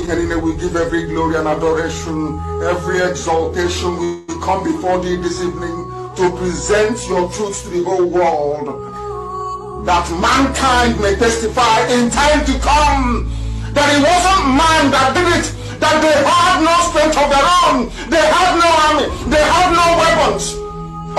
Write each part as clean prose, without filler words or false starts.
we give every glory and adoration, every exaltation. We come before thee this evening to present your truth to the whole world, that mankind may testify in time to come that it wasn't man that did it, that they had no strength of their own, they had no army, they had no weapons.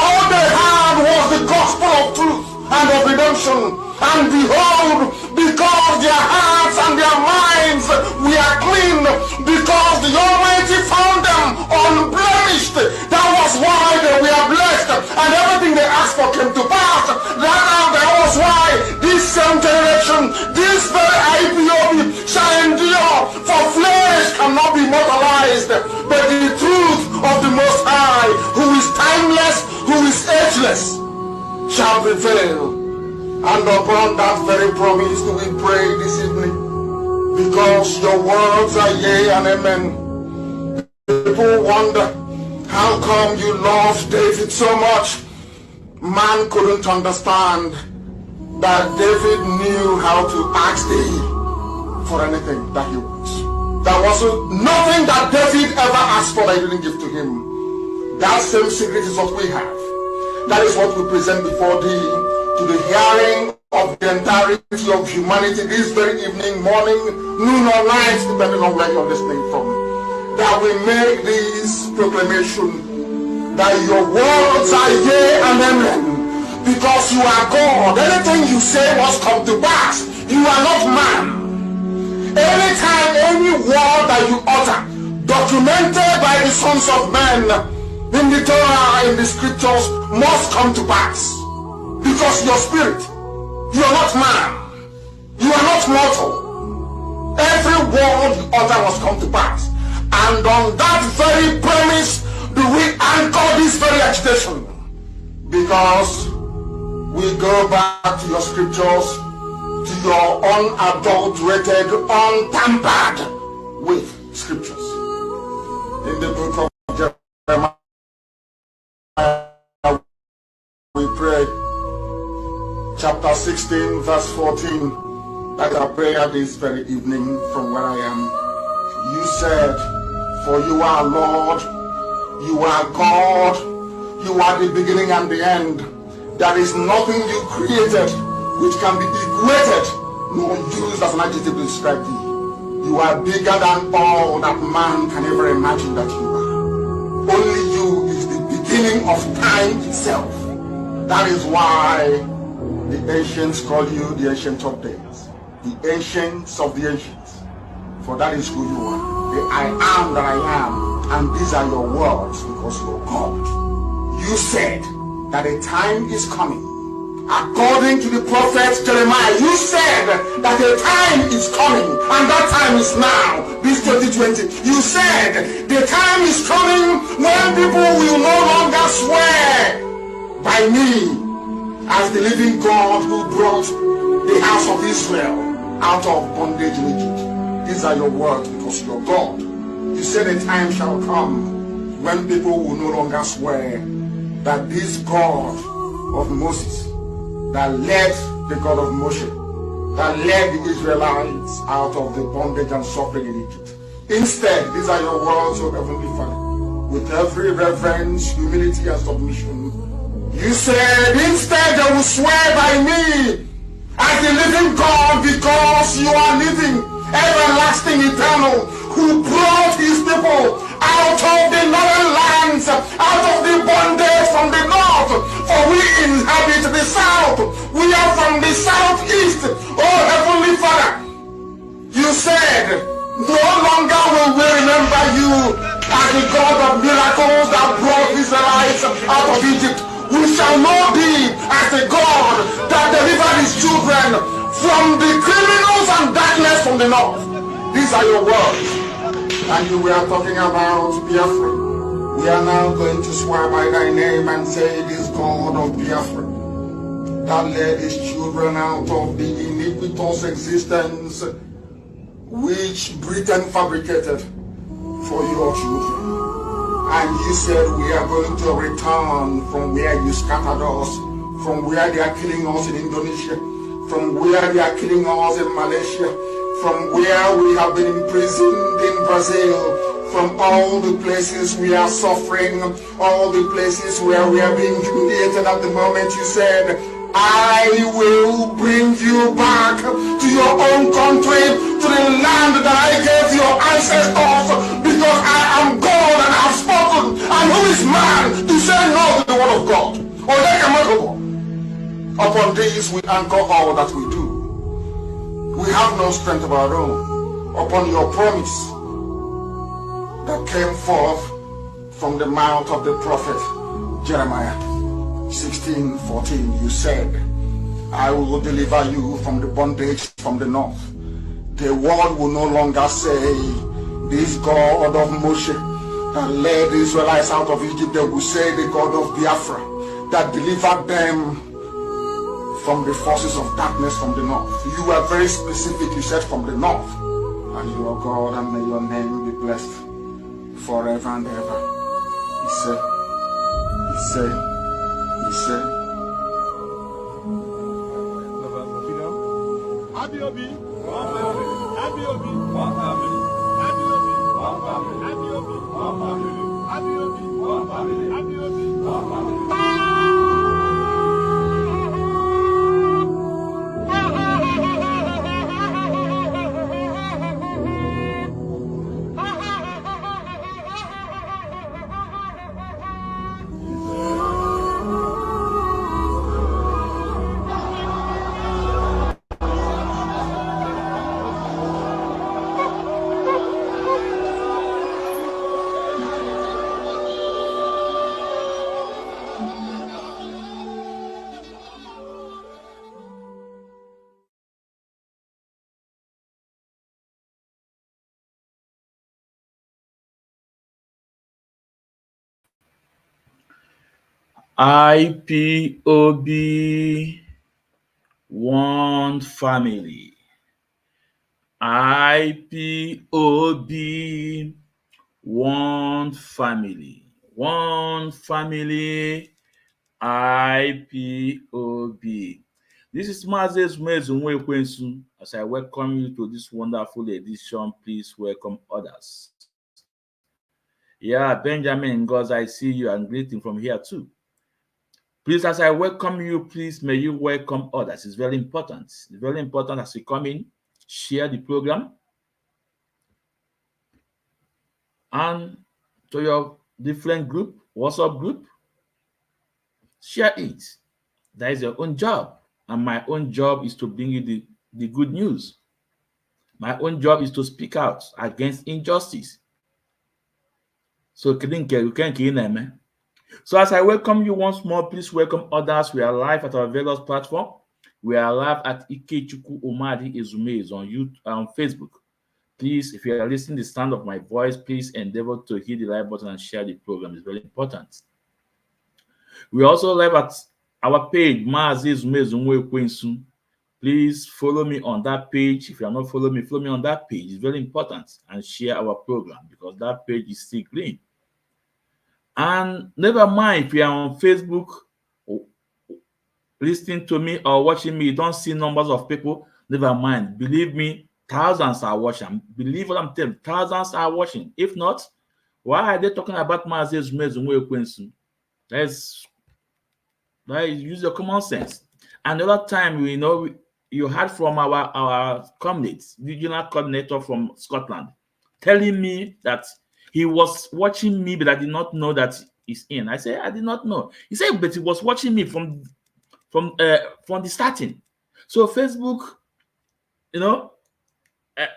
All they had was the gospel of truth and of redemption. And behold, because their hearts and their minds were clean, because the Almighty found them unblemished, that was why they were blessed, and everything they asked for came to pass. That was why this same generation, this very IPOB shall endure, for flesh cannot be mortalized, but the truth of the Most High, who is timeless, who is ageless, shall prevail. And upon that very promise do we pray this evening, because your words are yea and amen. People wonder, how come you loved David so much? Man couldn't understand that David knew how to ask thee for anything that he wants. There was nothing that David ever asked for that he didn't give to him. That same secret is what we have. That is what we present before thee, to the hearing of the entirety of humanity this very evening, morning, noon or night, depending on where you're listening from. That we make this proclamation that your words are yea and amen, because you are God. Anything you say must come to pass. You are not man. Anytime any word that you utter, documented by the sons of men in the Torah, in the scriptures, must come to pass. Because your spirit, you are not man, you are not mortal. Every word you utter must come to pass. And on that very premise do we anchor this very agitation. Because we go back to your scriptures, to your unadulterated, untampered with scriptures. In the book of Jeremiah, we pray, chapter 16, verse 14, that I pray this very evening from where I am. You said, for you are Lord, you are God, you are the beginning and the end. There is nothing you created which can be equated nor used as an adjective to describe thee. You are bigger than all that man can ever imagine that you are. Only you is the beginning of time itself. That is why the ancients call you the Ancient of Days, the Ancients of the Ancients, for that is who you are, the I am that I am, and these are your words because you are God. You said that a time is coming, according to the prophet Jeremiah. You said that a time is coming, and that time is now, this 2020. You said the time is coming when people will no longer swear by me as the living God who brought the house of Israel out of bondage in Egypt. These are your words because you're God. You said a time shall come when people will no longer swear that this God of Moses, that led the God of Moshe, that led the Israelites out of the bondage and suffering in Egypt. Instead, these are your words, O Heavenly Father, with every reverence, humility, and submission. You said, instead they will swear by me as the living God, because you are living, everlasting, eternal, who brought his people out of the northern lands, out of the bondage from the north, for we inhabit the south. We are from the southeast. Oh Heavenly Father, you said, no longer will we remember you as the God of miracles that brought Israelites out of Egypt. We shall not be as the God that delivered his children from the criminals and darkness from the north. These are your words. And you were talking about Biafra. We are now going to swear by thy name and say, this God of Biafra that led his children out of the iniquitous existence which Britain fabricated for your children. And you said we are going to return from where you scattered us, from where they are killing us in Indonesia, from where they are killing us in Malaysia, from where we have been imprisoned Brazil, from all the places we are suffering, all the places where we are being humiliated at the moment. You said, I will bring you back to your own country, to the land that I gave your ancestors, because I am God and I have spoken. And who is man to say no to the word of God? Upon this we anchor all that we do. We have no strength of our own. Upon your promise that came forth from the mouth of the prophet Jeremiah 16:14, you said, I will deliver you from the bondage from the north. The world will no longer say, this God of Moshe that led the Israelites out of Egypt. They will say, the God of Biafra that delivered them from the forces of darkness from the north. You were very specific. You said from the north. And you are God, and may your name be blessed forever and ever. He said, IPOB, one family. IPOB, one family. One family. IPOB. This is Mazi as I welcome you to this wonderful edition. Please welcome others. Yeah, Benjamin Ngoz, I see you and greeting from here too. Please, as I welcome you, please may you welcome others. It's very important. It's very important as you come in, share the program and to your different group, WhatsApp group, share it. That is your own job. And my own job is to bring you the good news. My own job is to speak out against injustice. So, so as I welcome you once more, please welcome others. We are live at our various platform. We are live at Ikechukwu Omadi Ezume on YouTube, on Facebook. Please, if you are listening to the sound of my voice, please endeavor to hit the like button and share the program. It's very important. We also live at our page, Mazi Ezume. Please follow me on that page. If you are not following me, follow me on that page. It's very important, and share our program because that page is still green. And never mind if you are on Facebook listening to me or watching me, you don't see numbers of people, never mind. Believe me, thousands are watching. Believe what I'm telling you, thousands are watching. If not, why are they talking about Mazi Ezume? Let's use your common sense. Another time, you heard from our comrades, regional coordinator from Scotland, telling me that he was watching me, but I did not know that he's in. I said, I did not know. He said, but he was watching me from the starting. So Facebook,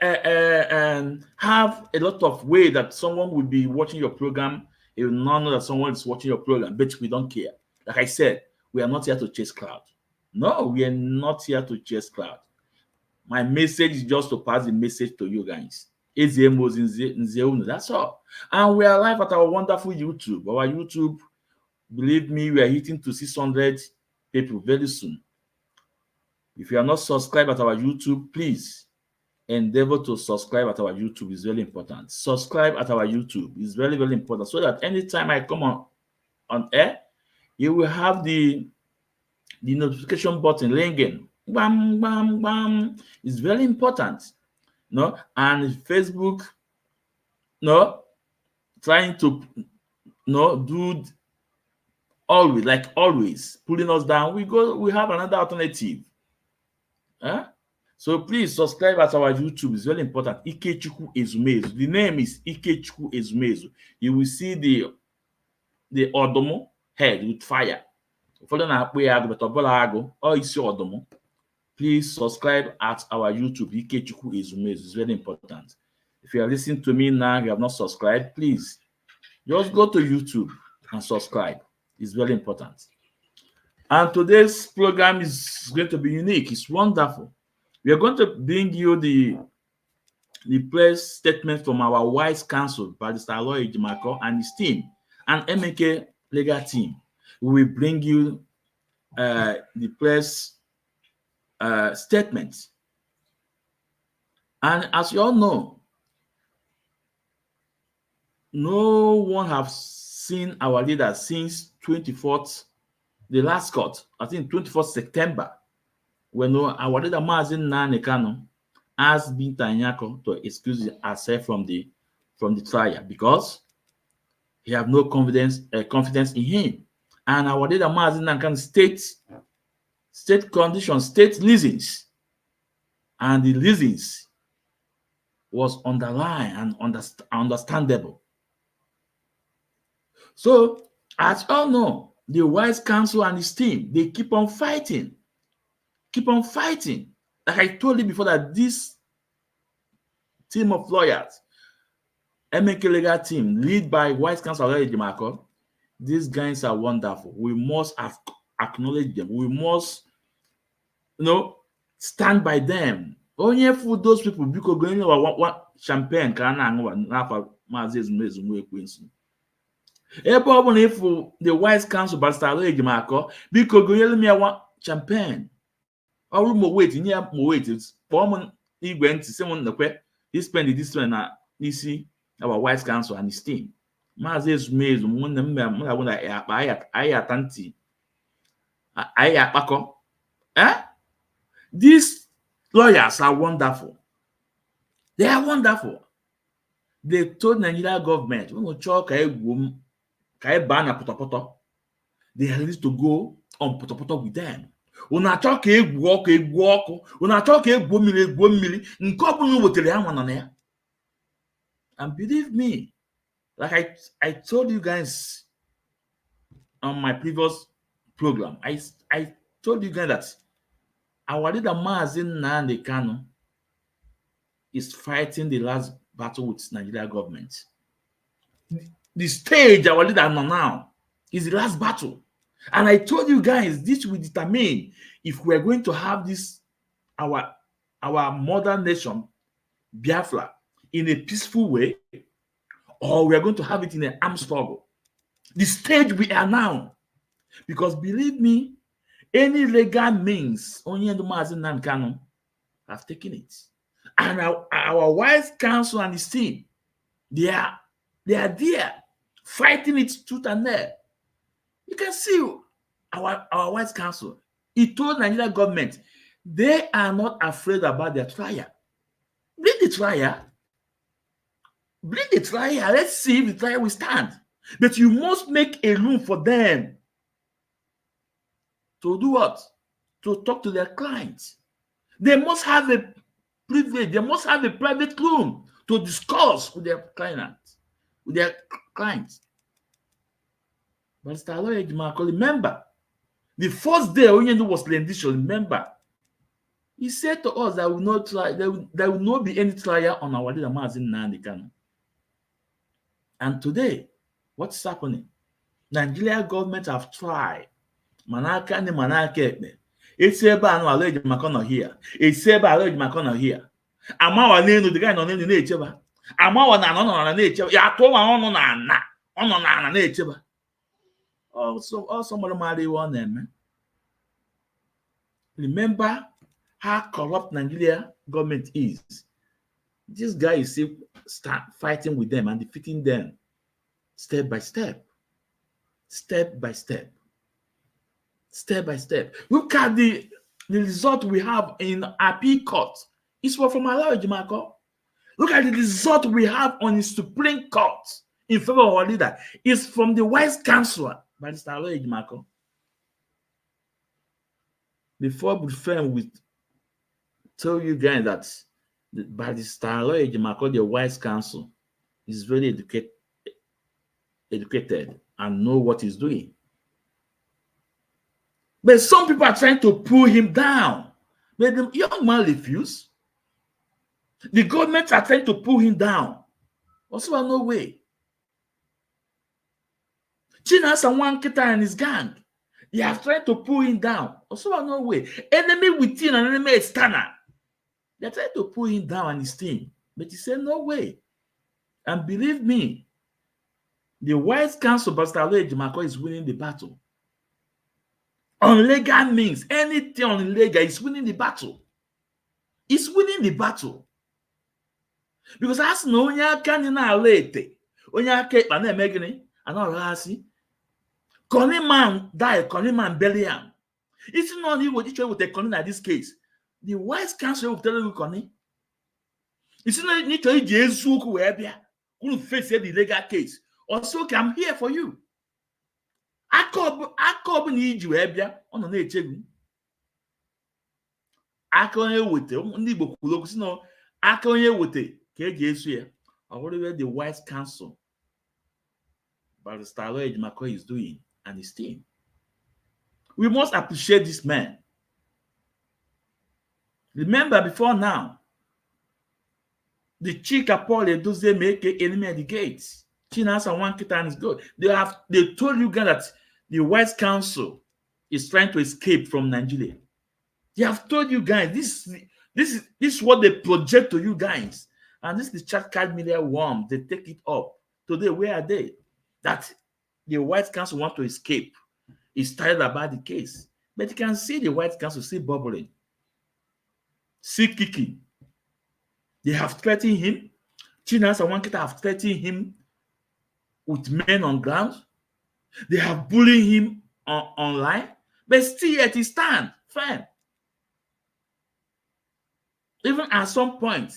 and have a lot of way that someone will be watching your program. He will not know that someone is watching your program, but we don't care. Like I said, we are not here to chase crowd. No, we are not here to chase crowd. My message is just to pass the message to you guys. That's all. And we are live at our wonderful YouTube. Our YouTube, believe me, we are hitting to 600 people very soon. If you are not subscribed at our YouTube, please endeavor to subscribe at our YouTube. Is very important. Subscribe at our YouTube is very, very important, so that anytime I come on air, you will have the notification button ringing. Bam, bam, bam. It's very important. And Facebook, no, trying to do always, like always, pulling us down, we have another alternative. Huh? So please subscribe at our YouTube. It's very important. Ikechukwu Ezumezu. The name is Ikechukwu Ezumezu. You will see the Odomo head with fire. Please subscribe at our YouTube. Ikechukwu Ezumezu. It's very important. If you are listening to me now, you have not subscribed, please just go to YouTube and subscribe. It's very important. And today's program is going to be unique. It's wonderful. We are going to bring you the press statement from our wise counsel, Barrister Aloy Ejimakor and his team, and MK legal team. We will bring you the press statement. And as you all know, no one has seen our leader since 24th, the last court, I think 24th September, when our leader Mazi Kanu asked Nnamdi to excuse herself from the trial because he have no confidence in him. And our leader Mazi Kanu state conditions, state reasons, and the reasons was underlined and understandable. So, as you all know, the wise counsel and his team, they keep on fighting. Like I told you before, that this team of lawyers, MK legal team, led by wise counsel Ejimakor, these guys are wonderful. We must acknowledge them. We must, stand by them. Only for those people, because going to one champagne can Mazi Ezumezu. Ebe ọ bụ na ịfụ the wise counsel Barrister Aloy Ejimakor, biko gonyere m ya one champagne. Ọ bụrụ ma wait, nye ya ma wait, kpọọ m igwe ntị sị m nnekwe this na n'isi our wise counsel and his team. Mazi Ezumezu, nwanne m na na akpa anyị ata ntị, anyị akpakọ. These lawyers are wonderful. They are wonderful. They told Nigeria government, they are ready to go on poto with them. And believe me, like I told you guys on my previous program, I told you guys that our leader Mazi Kanu is fighting the last battle with Nigeria government. The stage our leader now is the last battle. And I told you guys, this will determine if we're going to have this, our modern nation, Biafra, in a peaceful way, or we're going to have it in an armed struggle. The stage we are now. Because believe me, any legal means, only the Mazi Kanu have taken it. And our wise counsel and his team, they are there fighting it tooth and nail. You can see our wise counsel. He told Nigeria government they are not afraid about their trial. Bring the trial. Let's see if the trial will stand. But you must make a room for them to do what? To talk to their clients. They must have a privilege. They must have a private room to discuss with their clients. Barrister Aloy Ejimakor, remember, the first day Onyendu was rendition, remember, he said to us that there will not be any trial on our leader Mazi Kanu. And today, what's happening? Nigeria government have tried. Manaka ni manaka ekpe. It's about Aloy Ejimakor not here. It's about Aloy Ejimakor not here. Amawa nenu the guy no nenu na-echeba. Amawa na no na-echeba. Ya to wa onu na na-echeba. Also marry one name. Remember how corrupt Nigeria government is. This guy is still start fighting with them and defeating them step by step. Look at the result we have in appeal court. It's from Aloy Ejimakor. Look at the result we have on the Supreme Court in favor of our leader. It's from the wise counselor, Barrister Aloy Ejimakor. Before we firm, we tell you guys that Barrister Aloy Ejimakor, the wise counsel, is very educated and know what he's doing. But some people are trying to pull him down. But the young man refused. The government are trying to pull him down. Also, no way. Chinasa Wankita and his gang, they are trying to pull him down. Also, no way. Enemy within and enemy external. They are trying to pull him down and his team. But he said, no way. And believe me, the wise counsel, Pastor Aloy Ejimakor, is winning the battle. On legal means, anything on illegal is winning the battle. It's winning the battle. Because as no one can na late, onye aka ekpa na-eme gịnị anaghị Connie man die, Connie man bury him. It's not you what you with a Connie in this case. The wise counsel will tell you Connie. It's not need to Jesus who will face the legal case. Also, I'm here for you. Akob need you ebia on the echegu. Akonye wote ndị Igbo kwuru okwu si no akonye wote ka eji esu ya. Whatever the wise counsel Barrister Aloy Ejimakor is doing and his team. We must appreciate this man. Remember, before now, the Chika Paul Edozie make enemy at the gates. Chinasa Wankita is good. They told you guys that the wise counsel is trying to escape from Nigeria. They have told you guys this is what they project to you guys. And this is the chat card media worm. They take it up. Today, where are they? That the White Council want to escape. Is tired about the case. But you can see the White Council still bubbling. Still kicking. They have threatened him. Chinas and Wankita have threatened him with men on ground. They have bullied him online. But still yet he stands firm. Even at some point,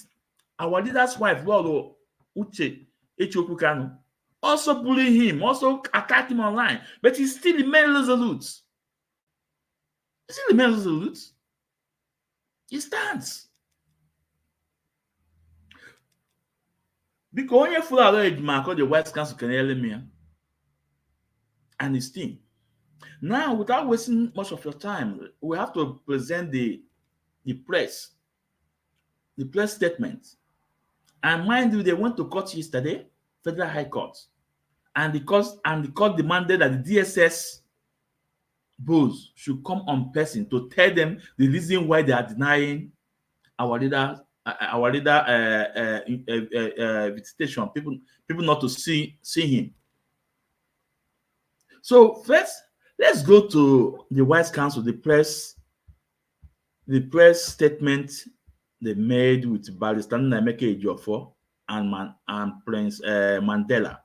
our leader's wife, Lolo Uche Ejimakor Kanu, also bullying him, also attack him online, but he still remains resolute. He still remains resolute. He stands. Because when you follow Aloy Ejimakor, the White Council can hear me and his team. Now, without wasting much of your time, we have to present the press statement. And mind you, they went to court yesterday, Federal High Court. And the court demanded that the DSS bulls should come on person to tell them the reason why they are denying our leader visitation, people not to see him. So first, let's go to the Wise Council, the press statement they made with Barrister Nnamdi Ejiofor and Prince Mandela.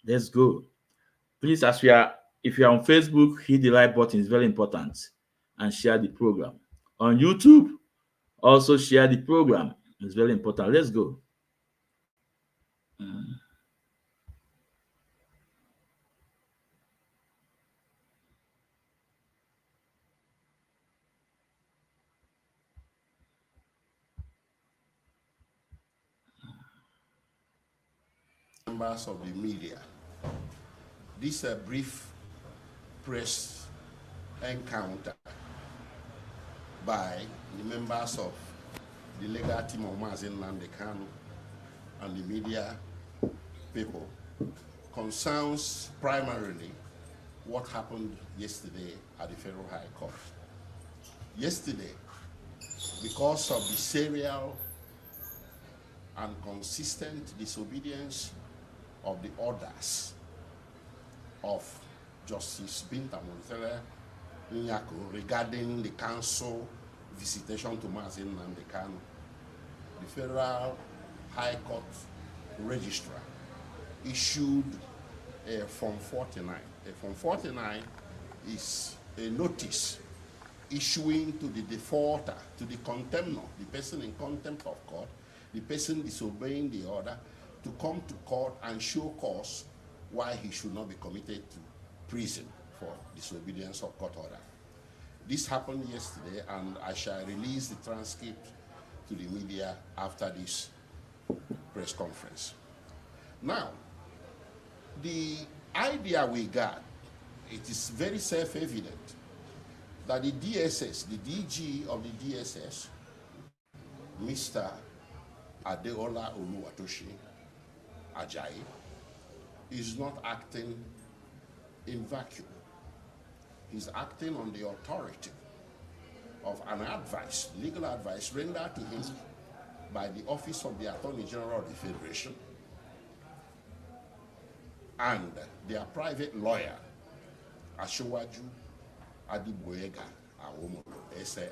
Let's go. Please, if you are on Facebook, hit the like button. It's very important. And share the program. On YouTube, also share the program. It's very important. Let's go. Members of the media, this is a brief press encounter by the members of the legal team of Mazi Nnamdi Kanu and the media people concerns primarily what happened yesterday at the Federal High Court. Yesterday, because of the serial and consistent disobedience of the orders of Justice Binta Montere Nyako regarding the council visitation to Mazi Nnamdi Kanu, the Federal High Court Registrar issued a Form 49. A Form 49 is a notice issuing to the defaulter, to the contemnor, the person in contempt of court, the person disobeying the order to come to court and show cause why he should not be committed to prison for disobedience of court order. This happened yesterday, and I shall release the transcript to the media after this press conference. Now, the idea we got, it is very self-evident that the DSS, the DG of the DSS, Mr. Adeola Oluwatoshi Ajayi, is not acting in vacuum. He's acting on the authority of an advice, legal advice rendered to him by the Office of the Attorney General of the Federation and their private lawyer, Ashowaju Adibuega Awomolo, SAN.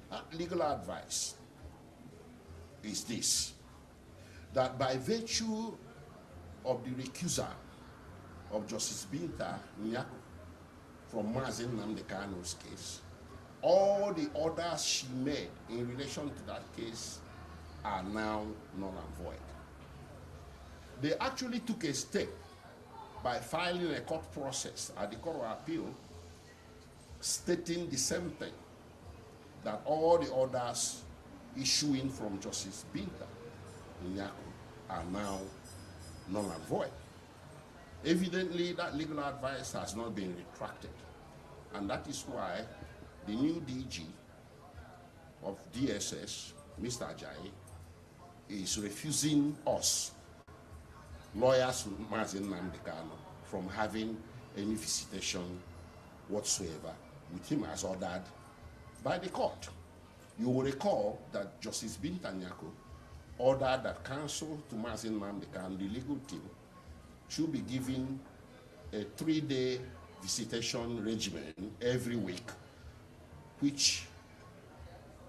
That legal advice is this, that by virtue of the recusal of Justice Binta Nyako from Mazi Nnamdi Kanu's case, all the orders she made in relation to that case are now null and void. They actually took a step by filing a court process at the Court of Appeal stating the same thing, that all the orders issuing from Justice Binta Nyako are now null and void. Evidently, that legal advice has not been retracted, and that is why the new DG of DSS, Mr. Ajayi, is refusing us, lawyers Mazi Nnamdi Kanu, from having any visitation whatsoever with him as ordered by the court. You will recall that Justice Binta Nyako ordered that counsel to Mazi Nnamdi Kanu, the legal team, should be given a 3-day visitation regimen every week, which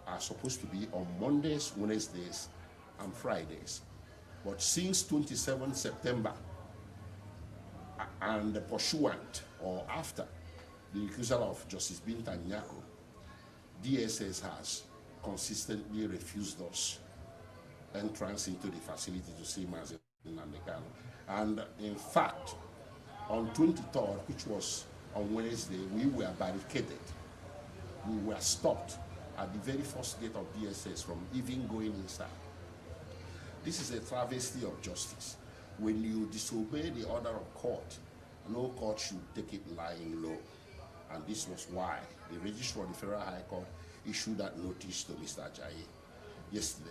are supposed to be on Mondays, Wednesdays, and Fridays. But since 27 September, and pursuant or after the recusal of Justice Binta Nyako, DSS has consistently refused us entrance into the facility to see Mazi Nnamdi Kanu. And in fact, on 23rd, which was on Wednesday, we were barricaded. We were stopped at the very first gate of DSS from even going inside. This is a travesty of justice. When you disobey the order of court, no court should take it lying low. And this was why the Registrar of the Federal High Court issued that notice to Mr. Ajayi yesterday.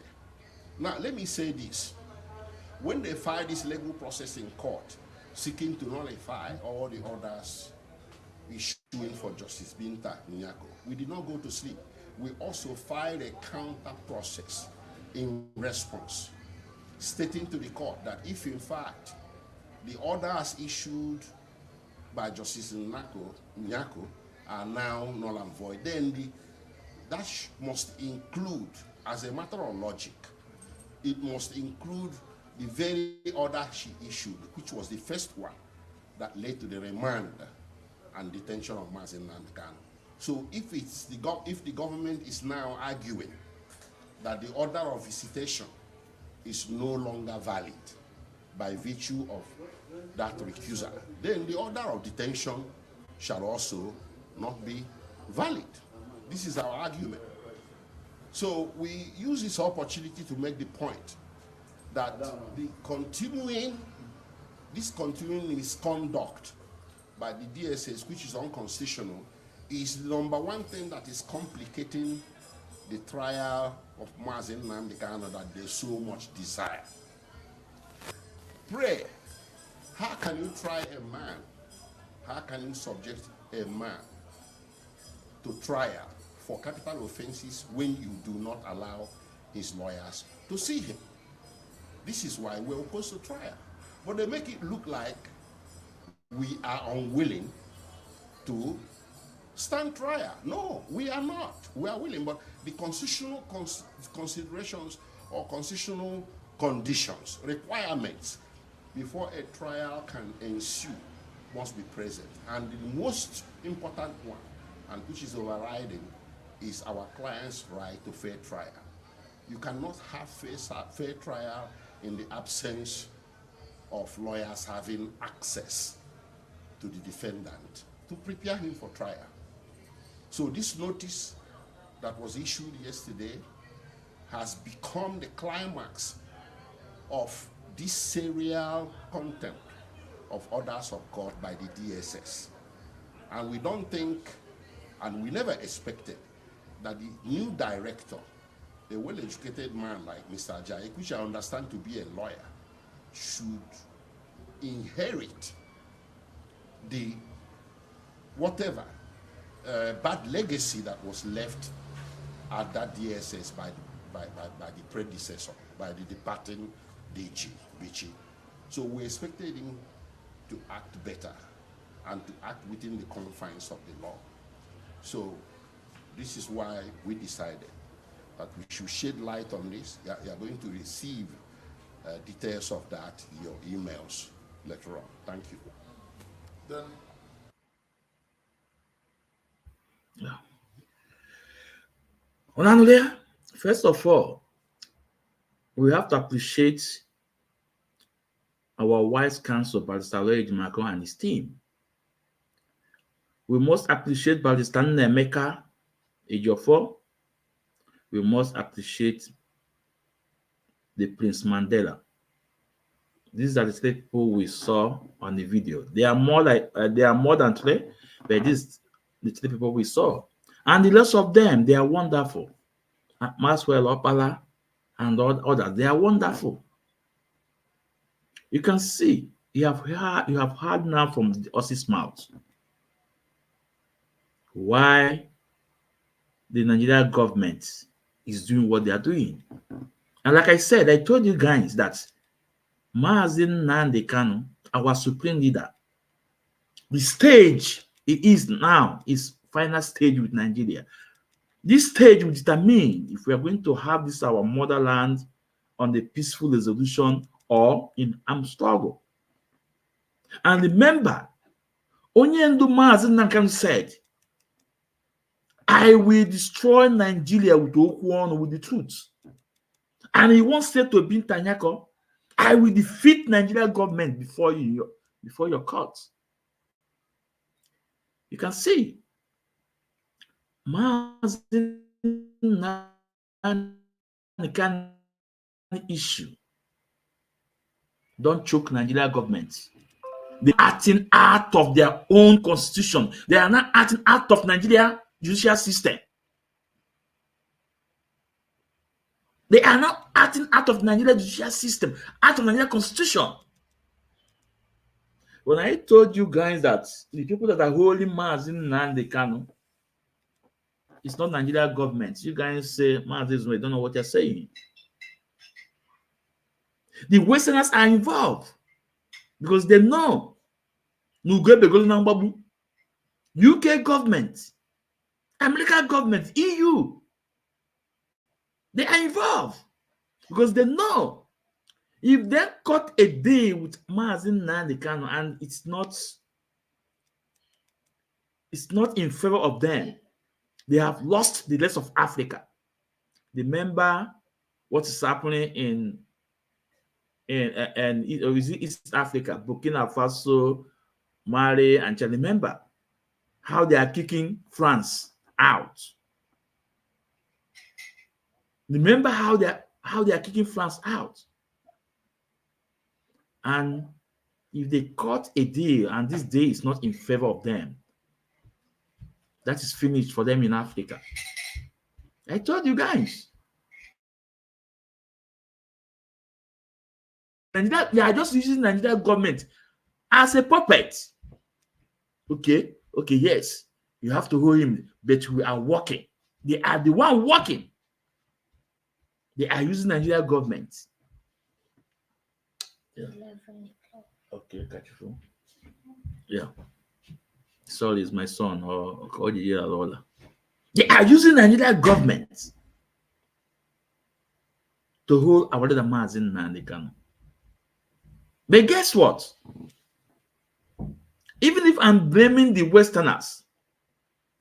Now, let me say this. When they filed this legal process in court, seeking to nullify all the orders issuing for Justice Binta Nyako, we did not go to sleep. We also filed a counter process in response, stating to the court that if in fact the orders issued by Justice Nyako are now null and void, then that must include, as a matter of logic, it must include the very order she issued, which was the first one that led to the remand and detention of Mazi Nnamdi Kanu. So if the government is now arguing that the order of visitation is no longer valid by virtue of that recusal, then the order of detention shall also not be valid. This is our argument. So we use this opportunity to make the point that this continuing misconduct by the DSS, which is unconstitutional, is the number one thing that is complicating the trial of Mazi Nnamdi Kanu that they so much desire. Pray, how can you try a man? How can you subject a man to trial for capital offenses when you do not allow his lawyers to see him? This is why we're opposed to trial. But they make it look like we are unwilling to stand trial. No, we are not. We are willing, but the constitutional considerations or constitutional conditions, requirements before a trial can ensue must be present. And the most important one, and which is overriding, is our client's right to fair trial. You cannot have fair trial in the absence of lawyers having access to the defendant to prepare him for trial. So this notice that was issued yesterday has become the climax of this serial contempt of orders of court by the DSS. And we don't think, and we never expected, that the new director, a well-educated man like Mr. Ajayi, which I understand to be a lawyer, should inherit the whatever bad legacy that was left at that DSS by the predecessor, by the departing DG, Bichi. So we expected him to act better and to act within the confines of the law. So this is why we decided that we should shed light on this. You are going to receive details of that in your emails later on. Thank you. Then, Onanulia, first of all, we have to appreciate our wise counsel, Barrister Ejimakor and his team. We must appreciate Barrister Nnamdi Ejiofor. We must appreciate the Prince Mandela. These are the three people we saw on the video. They are more than three, but these the three people we saw. And the rest of them, they are wonderful. Maxwell Opala and others, they are wonderful. You can see, you have heard now from the horse's mouth why the Nigerian government is doing what they are doing. And like I said, I told you guys that Mazi Nnamdi Kanu, our supreme leader, the stage it is now is final stage with Nigeria. This stage will determine if we are going to have this our motherland on the peaceful resolution or in armed struggle. And remember, Onyendu Mazi Nnamdi Kanu said, I will destroy Nigeria with Okuon, with the truth. And he wants to be Tanyako, I will defeat Nigeria government before your court. You can see Mazi Nnamdi Kanu issue. Don't choke Nigeria government. They are acting out of their own constitution. They are not acting out of Nigeria judicial system. They are not acting out of Nigeria judicial system, out of Nigeria constitution. When I told you guys that the people that are holding Mazi Nnamdi Kanu, it's not Nigeria government. You guys say, Mazi, you don't know what you're saying. The Westerners are involved because they know UK government, American government, EU, they are involved because they know if they cut a deal with Mazi Nnamdi Kanu and it's not in favor of them, they have lost the rest of Africa. Remember what is happening in East Africa, Burkina Faso, Mali, and Chad. Remember how they are kicking France out. Remember how they are kicking France out. And if they cut a deal and this deal is not in favor of them, that is finished for them in Africa. I told you guys. Nigeria, they are just using Nigeria government as a puppet. Okay, yes, you have to hold him, but we are working. They are the one working. They are using Nigeria government. Yeah. Okay, catch your phone. Yeah. Sorry, it's my son. They are using Nigeria government to hold our leader Mazi Nnamdi Kanu. But guess what? Even if I'm blaming the Westerners,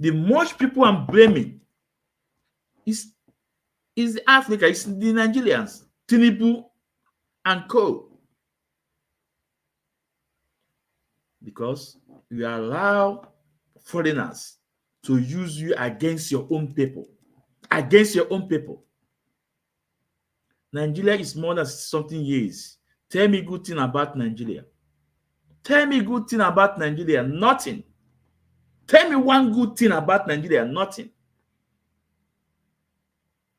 the much people I'm blaming is It's Africa, it's the Nigerians, Tinubu and co. Because you allow foreigners to use you against your own people. Against your own people. Nigeria is more than something years. Tell me good thing about Nigeria. Tell me good thing about Nigeria. Nothing. Tell me one good thing about Nigeria. Nothing.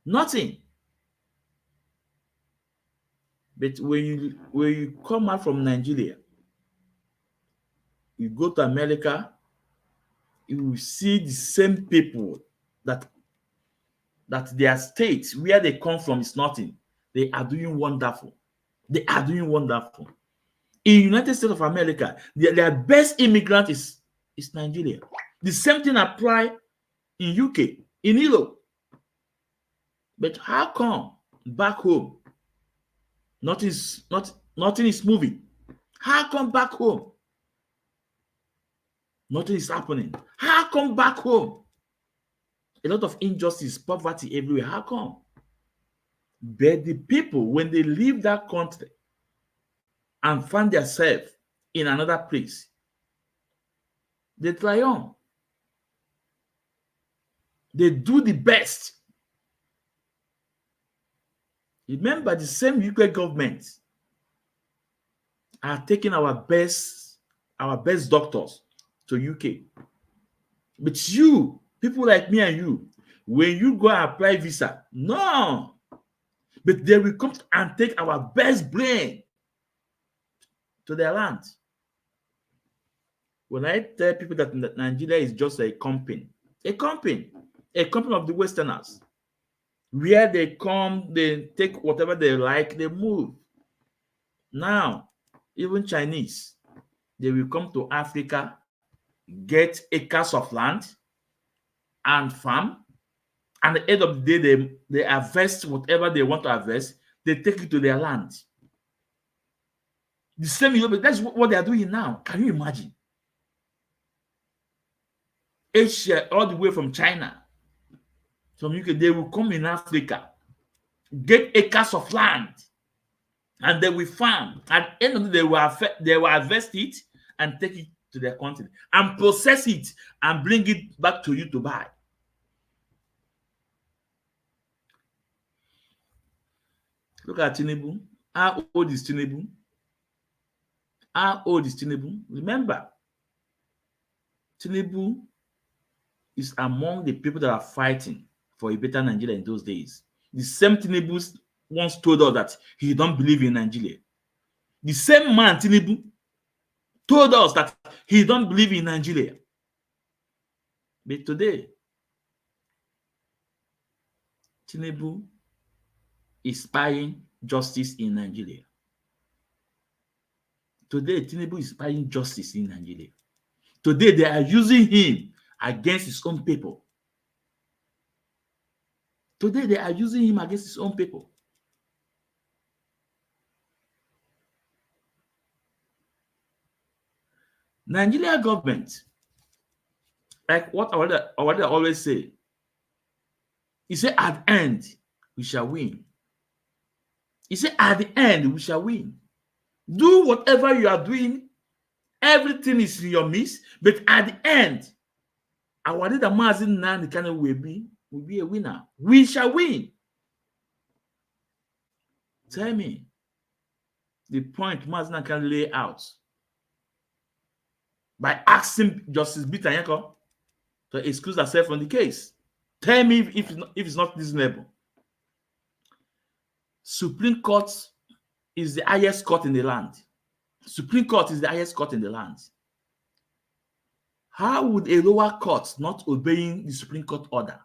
Nothing. But when you come out from Nigeria, you go to America, you will see the same people that their state, where they come from, is nothing. They are doing wonderful. They are doing wonderful. In United States of America, their best immigrant is Nigeria. The same thing apply in UK, in Europe. But how come back home nothing is moving? How come back home nothing is happening? How come back home a lot of injustice, poverty everywhere? How come? But the people, when they leave that country and find themselves in another place, they try on. They do the best. Remember, the same UK government are taking our best doctors to UK. But you, people like me and you, when you go and apply visa, no. But they will come and take our best brain to their land. When I tell people that Nigeria is just a company of the Westerners, where they come, they take whatever they like, they move. Now, even Chinese, they will come to Africa, get acres of land and farm, and at the end of the day, they harvest whatever they want to harvest, they take it to their land. The same Europe, that's what they are doing now. Can you imagine? Asia, all the way from China, from UK, they will come in Africa, get acres of land, and they will farm. At the end of the day, they will harvest it and take it to their country and process it and bring it back to you to buy. Look at Tinubu. How old is Tinubu? How old is Tinubu? Remember, Tinubu is among the people that are fighting for a better Nigeria in those days. The same Tinubu once told us that he don't believe in Nigeria. The same man, Tinubu, told us that he don't believe in Nigeria. But today, Tinubu is spying justice in Nigeria. Today, Tinubu is spying justice in Nigeria. Today, they are using him against his own people. Today, they are using him against his own people. Nigeria government, like what I always say, he said, at the end, we shall win. He said, at the end, we shall win. Do whatever you are doing. Everything is in your midst. But at the end, our leader Mazi Nnamdi Kanu will be a winner. We shall win. Tell me the point Mazi Nnamdi Kanu lay out by asking Justice Ejimakor to excuse herself from the case. Tell me if it's not reasonable. Supreme Court is the highest court in the land. Supreme Court is the highest court in the land. How would a lower court not obeying the Supreme Court order?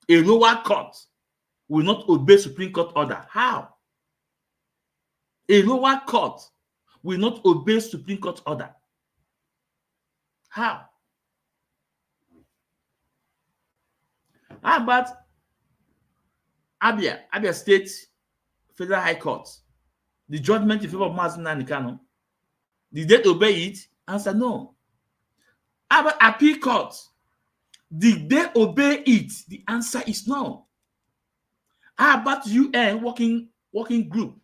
A lower court will not obey Supreme Court order. How? A lower court will not obey Supreme Court order. How? How about Abia State Federal High Court? The judgment in favor of Mazi Nnamdi Kanu, did they obey it? Answer no. How about Appeal Court? Did they obey it? The answer is no. How about UN working group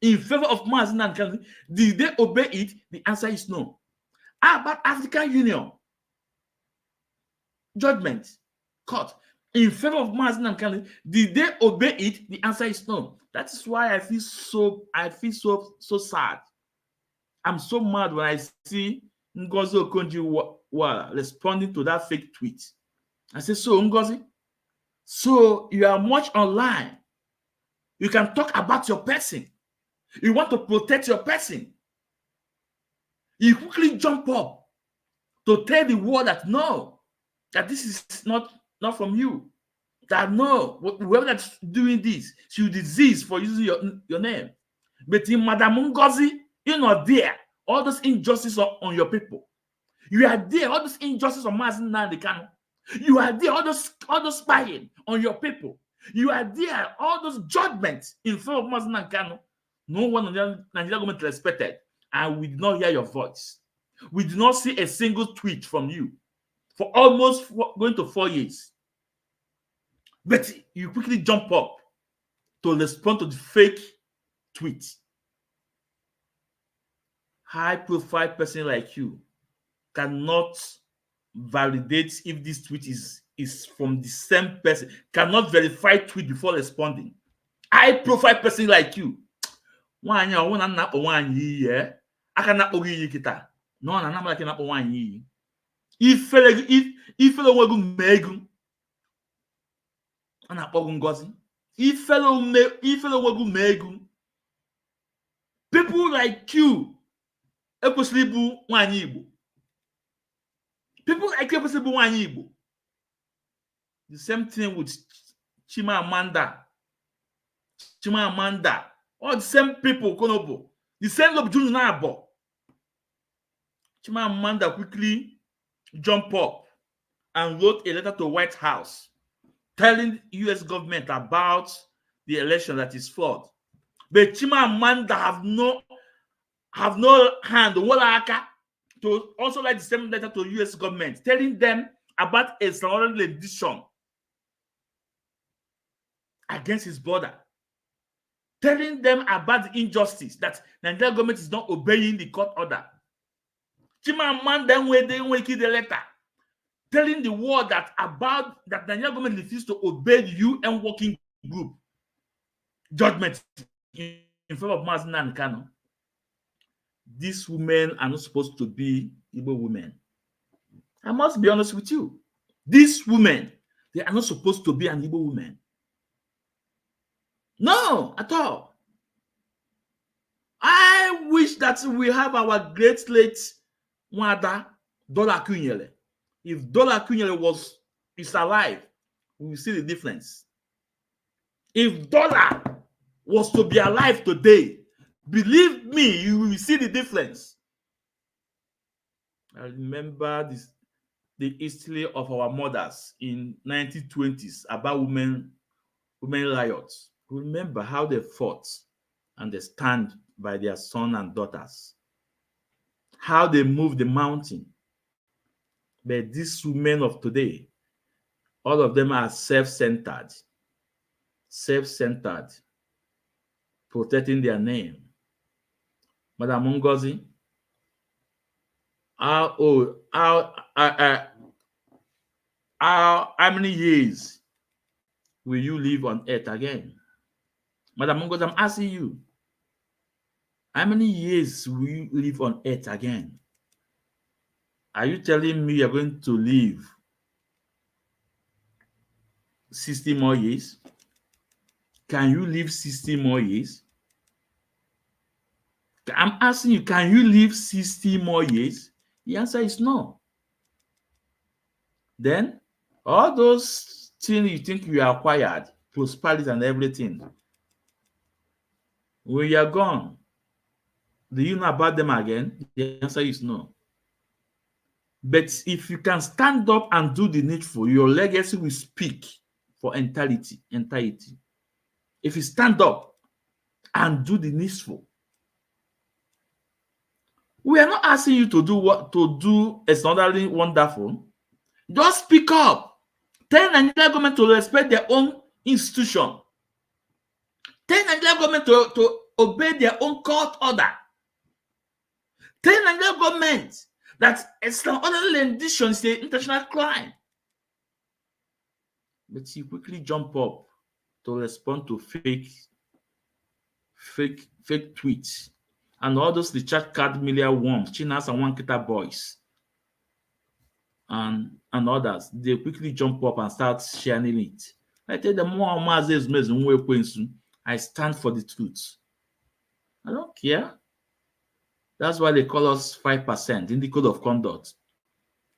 in favor of Mazi Nnamdi? Did they obey it? The answer is no. How about African Union judgment court in favor of Mazi Nnamdi? Did they obey it? The answer is no. That is why I feel so sad. I'm so mad when I see Ngozi Okonjo-Iweala responding to that fake tweet. I say, so Ngozi, so you are much online. You can talk about your person. You want to protect your person. You quickly jump up to tell the world that no, that this is not from you. That no, whoever that's doing this should disease for using your name. But in Madam Ngozi, you're not there. All those injustices on your people. You are there. All those injustices on Mazi Nnamdi Kanu. You are there. All those spying on your people. You are there. All those judgments in favor of Mazi Nnamdi Kanu. No one in the Nigerian government respected, and we did not hear your voice. We did not see a single tweet from you for almost going to 4 years. But you quickly jump up to respond to the fake tweet. High-profile person like you cannot validate if this tweet is from the same person. Cannot verify tweet before responding. High-profile person like you. I cannot believe kita. No, I'm not like na one. If people like you, people like you, the same thing with Chimamanda, all the same people, Konobo, the same look Junabo. Chimamanda quickly jumped up and wrote a letter to White House telling U.S. government about the election that is fraud. But Chimamanda have no hand to also write the same letter to U.S. government telling them about a surrounding edition against his brother, telling them about the injustice that Nigerian government is not obeying the court order. Chimamanda then went the letter telling the world that Nigerian government refused to obey the UN working group judgment in favor of Mazi Nnamdi Kanu. These women are not supposed to be Igbo women. I must be honest with you. These women, they are not supposed to be an Igbo woman. No, at all. I wish that we have our great late Wada Dola Kunyele. If Dola Kunyele is alive, we will see the difference. If Dola was to be alive today, believe me, you will see the difference. I remember the history of our mothers in 1920s about women riots. Remember how they fought and they stand by their sons and daughters. How they moved the mountain. But these women of today, all of them are self-centered, protecting their name. Madam Ngozi, how many years will you live on earth again? Madam Ngozi, I'm asking you, how many years will you live on earth again? Are you telling me you're going to live 60 more years? Can you live 60 more years? I'm asking you, can you live 60 more years? The answer is no. Then, all those things you think you acquired, prosperity and everything, when you're gone, do you know about them again? The answer is no. But if you can stand up and do the needful, your legacy will speak for entirety. If you stand up and do the needful, we are not asking you to do extraordinarily wonderful. Just speak up. Tell the Nigerian government to respect their own institution. Tell Nigerian government to obey their own court order. Tell Nigerian government that extraordinary rendition is an international crime. But you quickly jump up to respond to fake tweets and all those recharge card million worms, Chinas and Wankita boys and others. They quickly jump up and start sharing it. I tell them, more Mazi, I stand for the truth. I don't care. That's why they call us 5% in the code of conduct.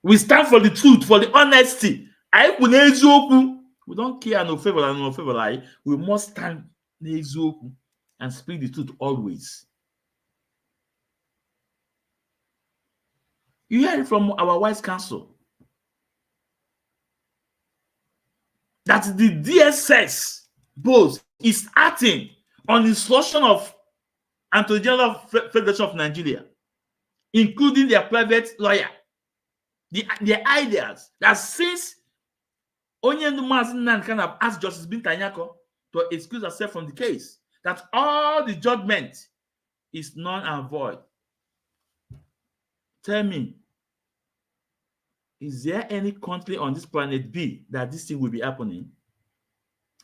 We stand for the truth, for the honesty. We don't care no favor and no favor. We must stand and speak the truth always. You hear it from our wise counsel that the DSS boss is acting on instruction of Attorney General Federation of Nigeria, including their private lawyer. Their ideas that since Nnamdi kind of asked Justice Nnamdi to excuse herself from the case, that all the judgment is null and void. Tell me, is there any country on this planet B that this thing will be happening?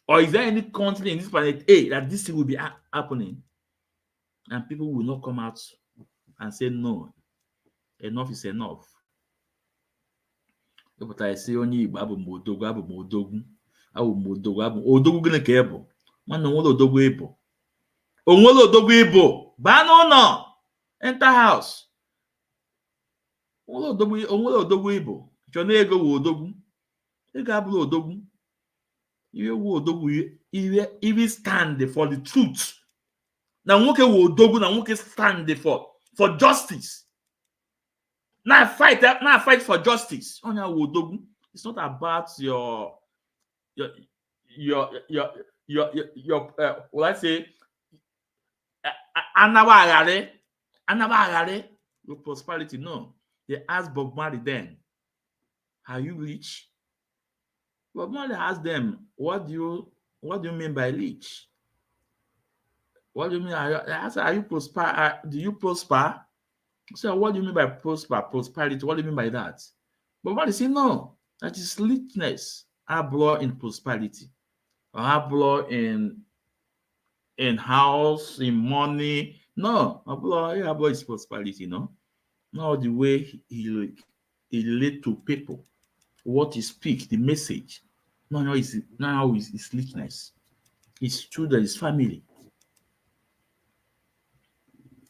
Or is there any country in this planet A that this thing will be happening? And people will not come out and say, no, enough is enough. But I say, only Babu Modogu, Bano, enter house. You stand for the truth. Now, stand for justice. Now fight for justice. It's not about your what I say, your prosperity. No, they asked Bob Marley then, are you rich? Bob Marley asked them, what do you mean by rich? What do you mean? Are you prosper? Do you prosper? So what do you mean by prosperity? What do you mean by that? But what is it? No, that is richness. Ablo in prosperity. Ablo in house, in money. No, Ablo is prosperity, no? No, the way he relate to people, what he speaks, the message. No, it's richness. His children, his family.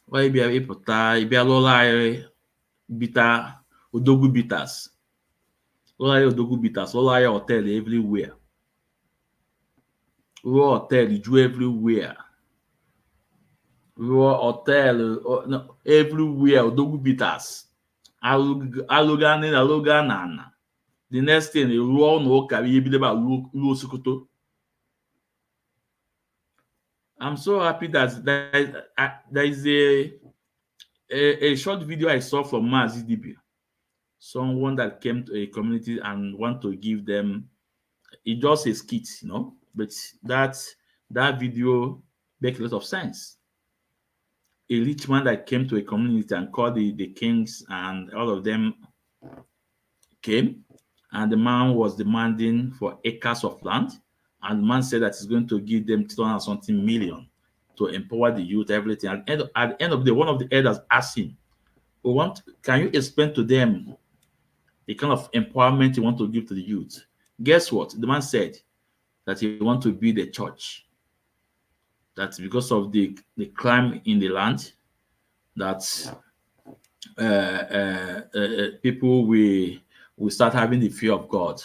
Why be able to be a lola bita odogu bitas? Lola odogu bitas, lola hotel everywhere. Raw hotel you everywhere. Raw hotel no, everywhere odogu bitas. Aloganana. The next thing the raw no carry be about low sokoto. I'm so happy that there is a short video I saw from Mazi, someone that came to a community and want to give them, it just a skit, you know, but that video makes a lot of sense. A rich man that came to a community and called the kings, and all of them came, and the man was demanding for acres of land. And the man said that he's going to give them 200-something million to empower the youth, everything. At the end of the day, one of the elders asked him, can you explain to them the kind of empowerment you want to give to the youth? Guess what? The man said that he wants to build a church. That's because of the crime in the land, that people will start having the fear of God.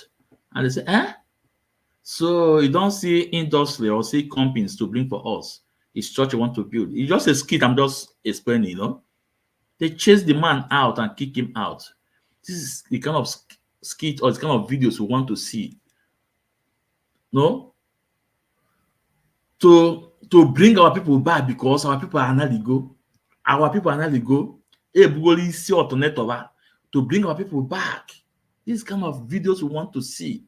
And they say, so you don't see industry or see companies to bring for us. It's church you want to build. It's just a skit. I'm just explaining, you know. They chase the man out and kick him out. This is the kind of skit or the kind of videos we want to see. No? To bring our people back, because our people are not go. Our people are not go. To bring our people back. This kind of videos we want to see.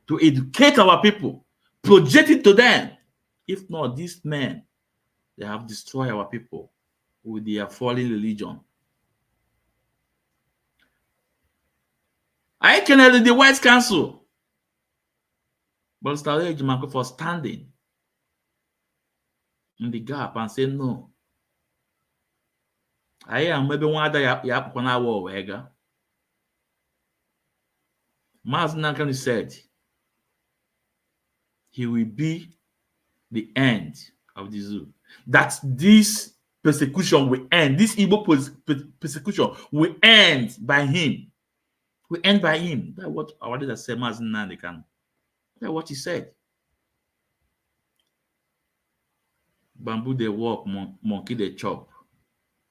To educate our people, project it to them. If not, these men, they have destroyed our people with their fallen religion. I can help the White Council, but Ejimakor for standing in the gap and say no. I am maybe one other Yapana war wega. Mazi Nnamdi said he will be the end of the zoo. That this persecution will end. This Igbo persecution will end by him. Will end by him. That's what our leader said, Mazi Nnamdi Kanu. That's what he said. Bamboo they walk, monkey they chop.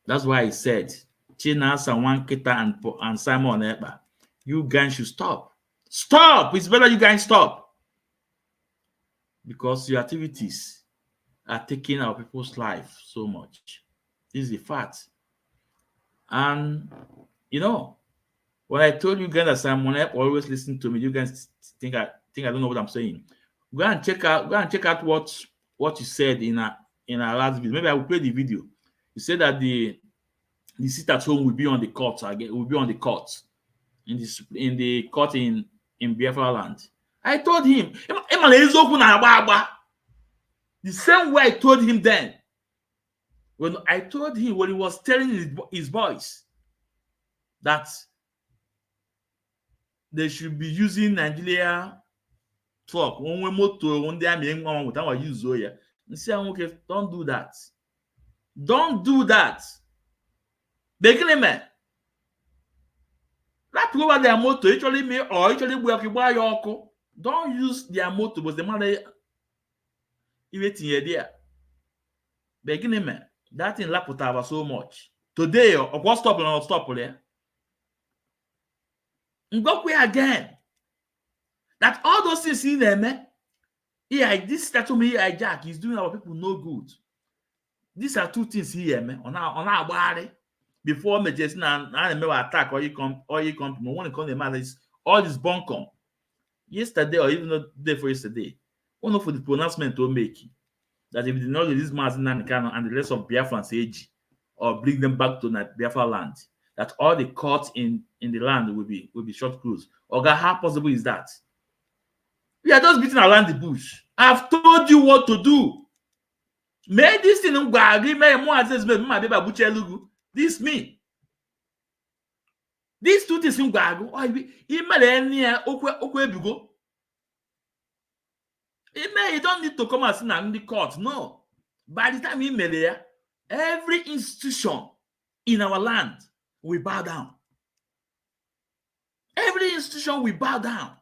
That's why he said, Chinas and One Kita and Simon Eba, you guys should stop. Stop! It's better you guys stop. Because your activities are taking our people's life so much. This is the fact. And, you know, when I told you guys that Simon Eba always listen to me, you guys think I don't know what I'm saying. Go and check out what you said in our last video. Maybe I will play the video. You said that the sit at home will be on the court again. Will be on the court in the court in Biafra land. I told him the same way I told him then. When I told him when he was telling his boys that they should be using Nigeria truck. Don't do that. Don't do that. Begin me. That over their motor actually me or actually work by your. Don't use their motor, but the money even in there. Begin me. That in Lapota so much. Today, or what stop and stop there. Ngokwe again. That all those things in there, man. Yeah, this that to me, Jack is doing our people no good. These are two things here, man. On our body. Before me just now, I remember attack or you come, when it comes to matter is all this bunkum. Yesterday or even the day for yesterday, one of the pronouncement to make that if they know this Mazi Nnamdi Kanu and the rest of Biafrans age or bring them back to Biafra land, that all the courts in the land will be short closed. Or how possible is that? We are just beating around the bush. I've told you what to do. May this thing this me. These two things in Gago. You don't need to come and sit in the court. No. By the time he made there, every institution in our land will bow down. Every institution will bow down.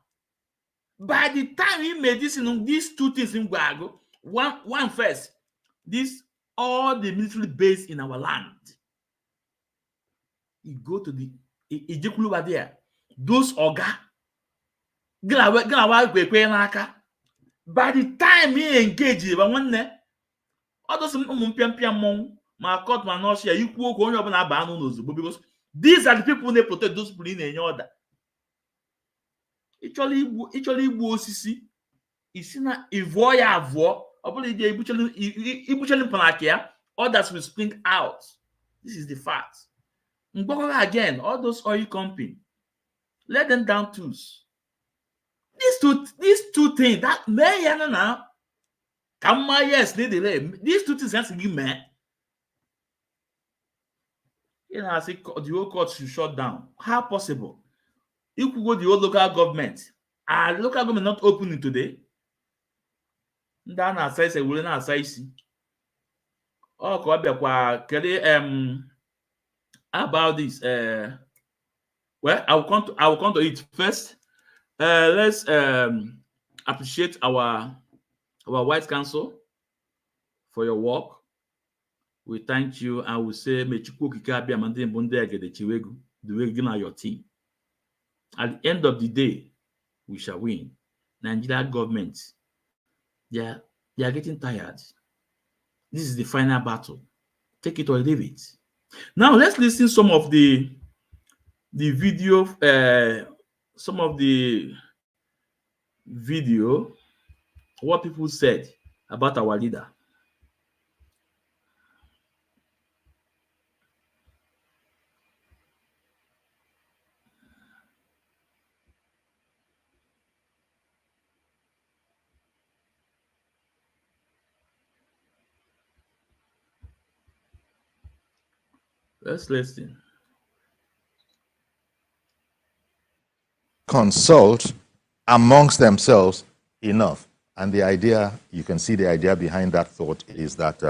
By the time he made this, these two things in Gago, one first, this all the military base in our land. You go to the Ejikulu there. Those Oga. By the time he engaged, all those my court man not share. Because these are the people they protect those people in any order. Actually, osisi. Isina ivoya avo. Others will spring out. This is the fact. Again, all those oil company, let them down tools. These two things that may now come my yes, need delay. These two things has to give me. You know, I say the whole court should shut down. How possible? You could go to the old local government. Are local government not opening today? Then say we not say oh, about this. Well, I will come to it first. Let's appreciate our White Council for your work. We thank you and we say may your team. At the end of the day, we shall win. Nigeria government, they are getting tired. This is the final battle. Take it or leave it. Now let's listen some of the video, some of the video what people said about our leader. Let's listen. Consult amongst themselves enough. And the idea, you can see the idea behind that thought is that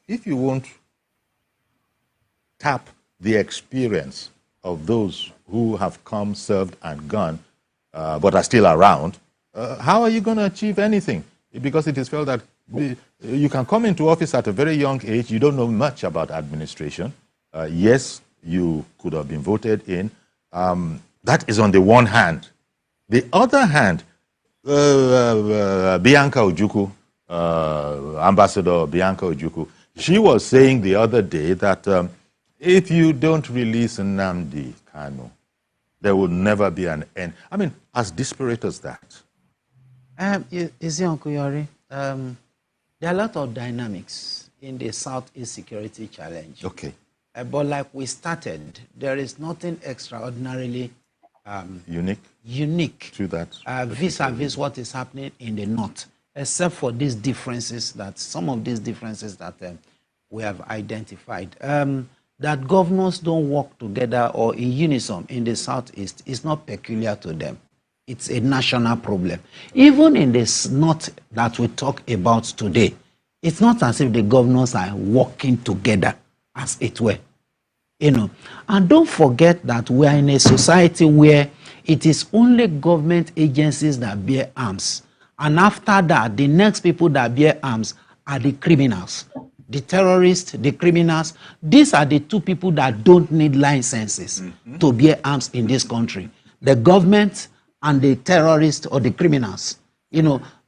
if you won't tap the experience of those who have come, served, and gone, but are still around, how are you going to achieve anything? Because it is felt that you can come into office at a very young age, you don't know much about administration. Yes, you could have been voted in. That is on the one hand. The other hand, Bianca Ojukwu, Ambassador Bianca Ojukwu, she was saying the other day that if you don't release Nnamdi Kanu, there will never be an end. I mean, as disparate as that. Uncle Yori, there are a lot of dynamics in the Southeast security challenge. Okay. But like we started, there is nothing extraordinarily unique to that vis-a-vis what is happening in the North, except for these differences some of these differences that we have identified. That governors don't work together or in unison in the Southeast is not peculiar to them. It's a national problem. Even in this North that we talk about today, it's not as if the governors are working together, as it were. And don't forget that we are in a society where it is only government agencies that bear arms. And after that, the next people that bear arms are the criminals. The terrorists, the criminals. These are the two people that don't need licenses to bear arms in this country. The government and the terrorists or the criminals.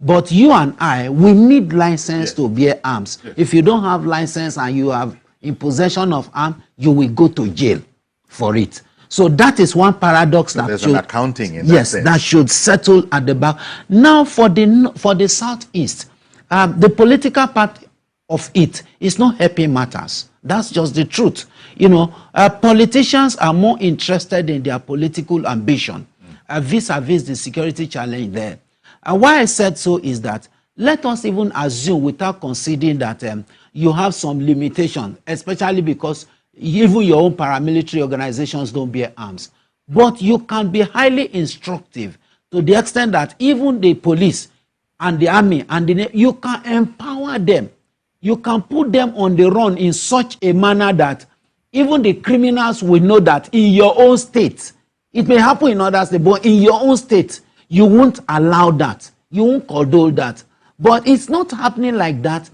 But you and I, we need license to bear arms. If you don't have license and you have in possession of arms, you will go to jail for it. So that is one paradox that there's should, an accounting in that sense. that should settle at the back. Now for the Southeast, the political part of it is not helping matters. That's just the truth. Politicians are more interested in their political ambition vis-a-vis the security challenge there. And why I said so is that let us even assume, without considering that you have some limitation, especially because even your own paramilitary organizations don't bear arms. But you can be highly instructive to the extent that even the police and the army and you can empower them. You can put them on the run in such a manner that even the criminals will know that in your own state, it may happen in other states, but in your own state, you won't allow that. You won't condone that. But it's not happening like that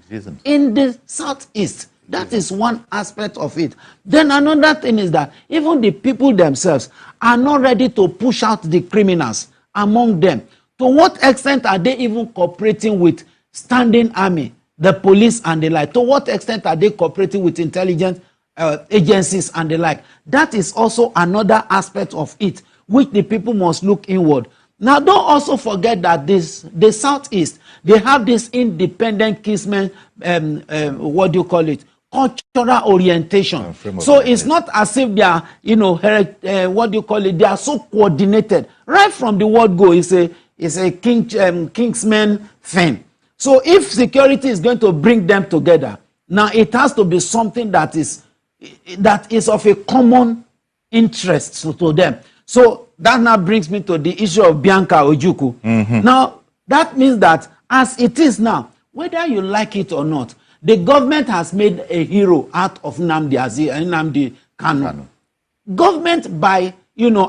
in the Southeast. That is one aspect of it. Then another thing is that even the people themselves are not ready to push out the criminals among them. To what extent are they even cooperating with standing army, the police and the like? To what extent are they cooperating with intelligence agencies and the like? That is also another aspect of it, which the people must look inward. Now, don't also forget that the Southeast, they have this independent kinsmen, cultural orientation. So it's not as if they are, they are so coordinated. Right from the word go, it's a kinsman thing. So if security is going to bring them together, now it has to be something that is of a common interest to them. So that now brings me to the issue of Bianca Ojukwu. Now, that means that as it is now, whether you like it or not, the government has made a hero out of Nnamdi Kanu. Government, by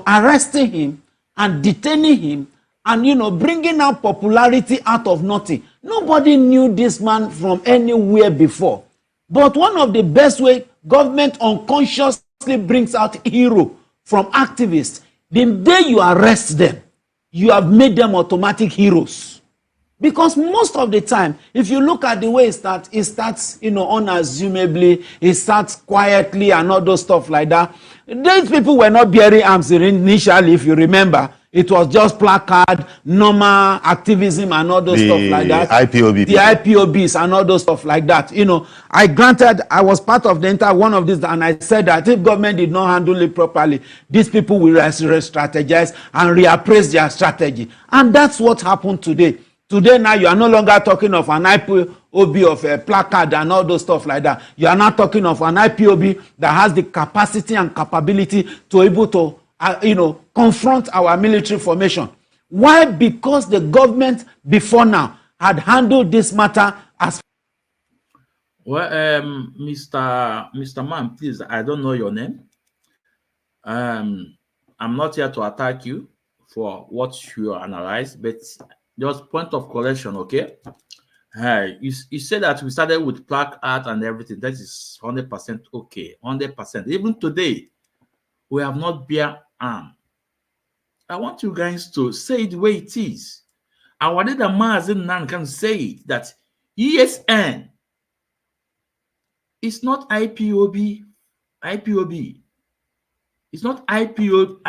arresting him and detaining him and bringing out popularity out of nothing. Nobody knew this man from anywhere before. But one of the best way government unconsciously brings out hero from activists, the day you arrest them, you have made them automatic heroes. Because most of the time, if you look at the way it starts, unassumably, it starts quietly and all those stuff like that. These people were not bearing arms initially, if you remember. it was just placard, normal activism and all those stuff like that. IPOB. The IPOBs and all those stuff like that. You know, I was part of the entire one of this, and I said that if government did not handle it properly, these people will re-strategize and reappraise their strategy. And that's what happened today. Today now you are no longer talking of an IPOB of a placard and all those stuff like that. You are not talking of an IPOB that has the capacity and capability to able to, confront our military formation. Why? Because the government before now had handled this matter as. Well, Mr. Man, please, I don't know your name. I'm not here to attack you for what you analyze, but just point of correction, okay? You said that we started with plaque art and everything. That is 100% okay, 100%. Even today, we have not bear arm. I want you guys to say it the way it is. I wanted the Mazi can say it, that ESN is not IPOB. It's not IPOB.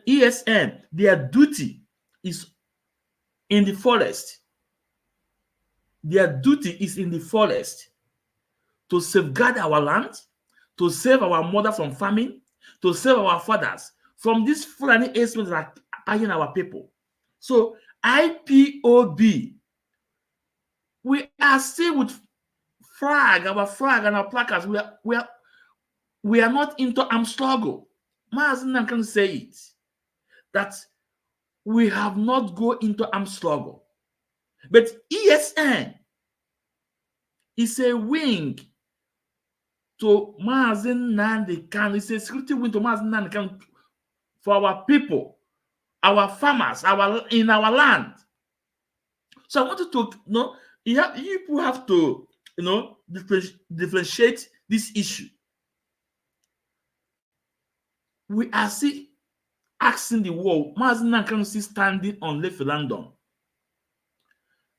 ESN, their duty is in the forest. Their duty is in the forest to safeguard our land, to save our mother from famine, to save our fathers from these Fulani instruments that are attacking our people. So IPOB, we are still with our flag and our placards. We are not into armed struggle. Mazi can say it, that we have not go into armed struggle. But ESN is a wing to Mazi Nnamdi Kanu. It's a security wing to Mazi Nnamdi Kanu for our people, our farmers, in our land. So I wanted to know, you have to differentiate this issue. We are still asking the world, Mazi Nnamdi Kanu still standing on referendum.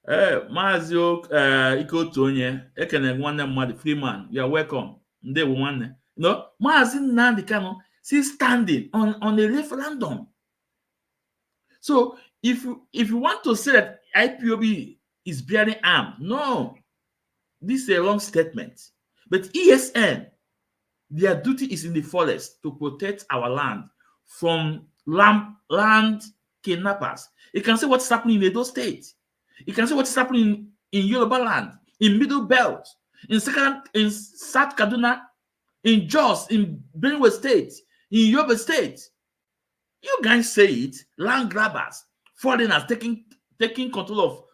Mazi Ikotonye, Ekene Nwanne Mmadi, Freeman, you are welcome. Mazi Nnamdi Kanu still standing on a referendum. So if you want to say that IPOB is bearing arm, no, this is a wrong statement. But ESN, their duty is in the forest to protect our land from land kidnappers. You can see what's happening in Edo State. You can see what's happening in Yoruba land, in Middle Belt, in South Kaduna, in Jos, in Benue State, in Yoruba State. You guys say it, land grabbers, foreigners taking control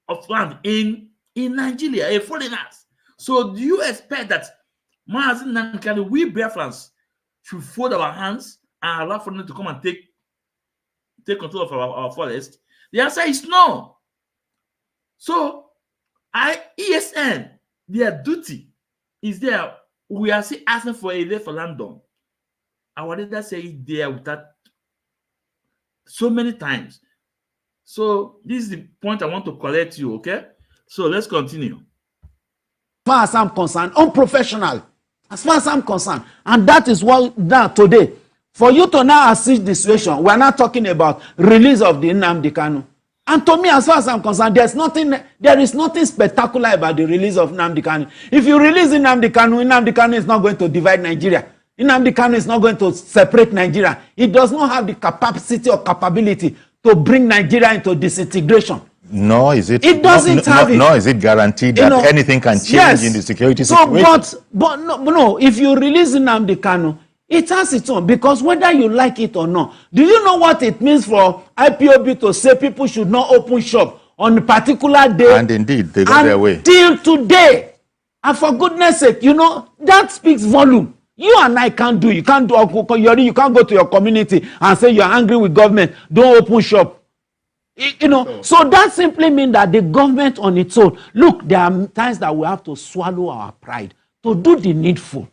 of land in Nigeria, foreigners. So do you expect that Mazi Nnamdi Kanu, we Biafrans, should fold our hands and allow for them to come and take control of our forest? The answer is no. So, ESN, their duty is there. We are still asking for a referendum. Our leader say it there with that so many times. So, this is the point I want to correct you, okay? So, let's continue. As far as I'm concerned, unprofessional. As far as I'm concerned. And that is what now today. For you to now assist the situation, we're not talking about release of the Nnamdi Kanu. And to me, as far as I'm concerned, there is nothing spectacular about the release of Nnamdi Kanu. If you release Nnamdi Kanu is not going to divide Nigeria. Nnamdi Kanu is not going to separate Nigeria. It does not have the capacity or capability to bring Nigeria into disintegration. Nor is it. It doesn't have it. Nor is it guaranteed that anything can change in the security situation. But no, if you release Nnamdi Kanu, it has its own, because whether you like it or not, do you know what it means for IPOB to say people should not open shop on a particular day? And indeed, they go their way. Till today. And for goodness sake, that speaks volume. You and I can't do. You can't go to your community and say you're angry with government. Don't open shop. So that simply means that the government on its own, look, there are times that we have to swallow our pride to do the needful.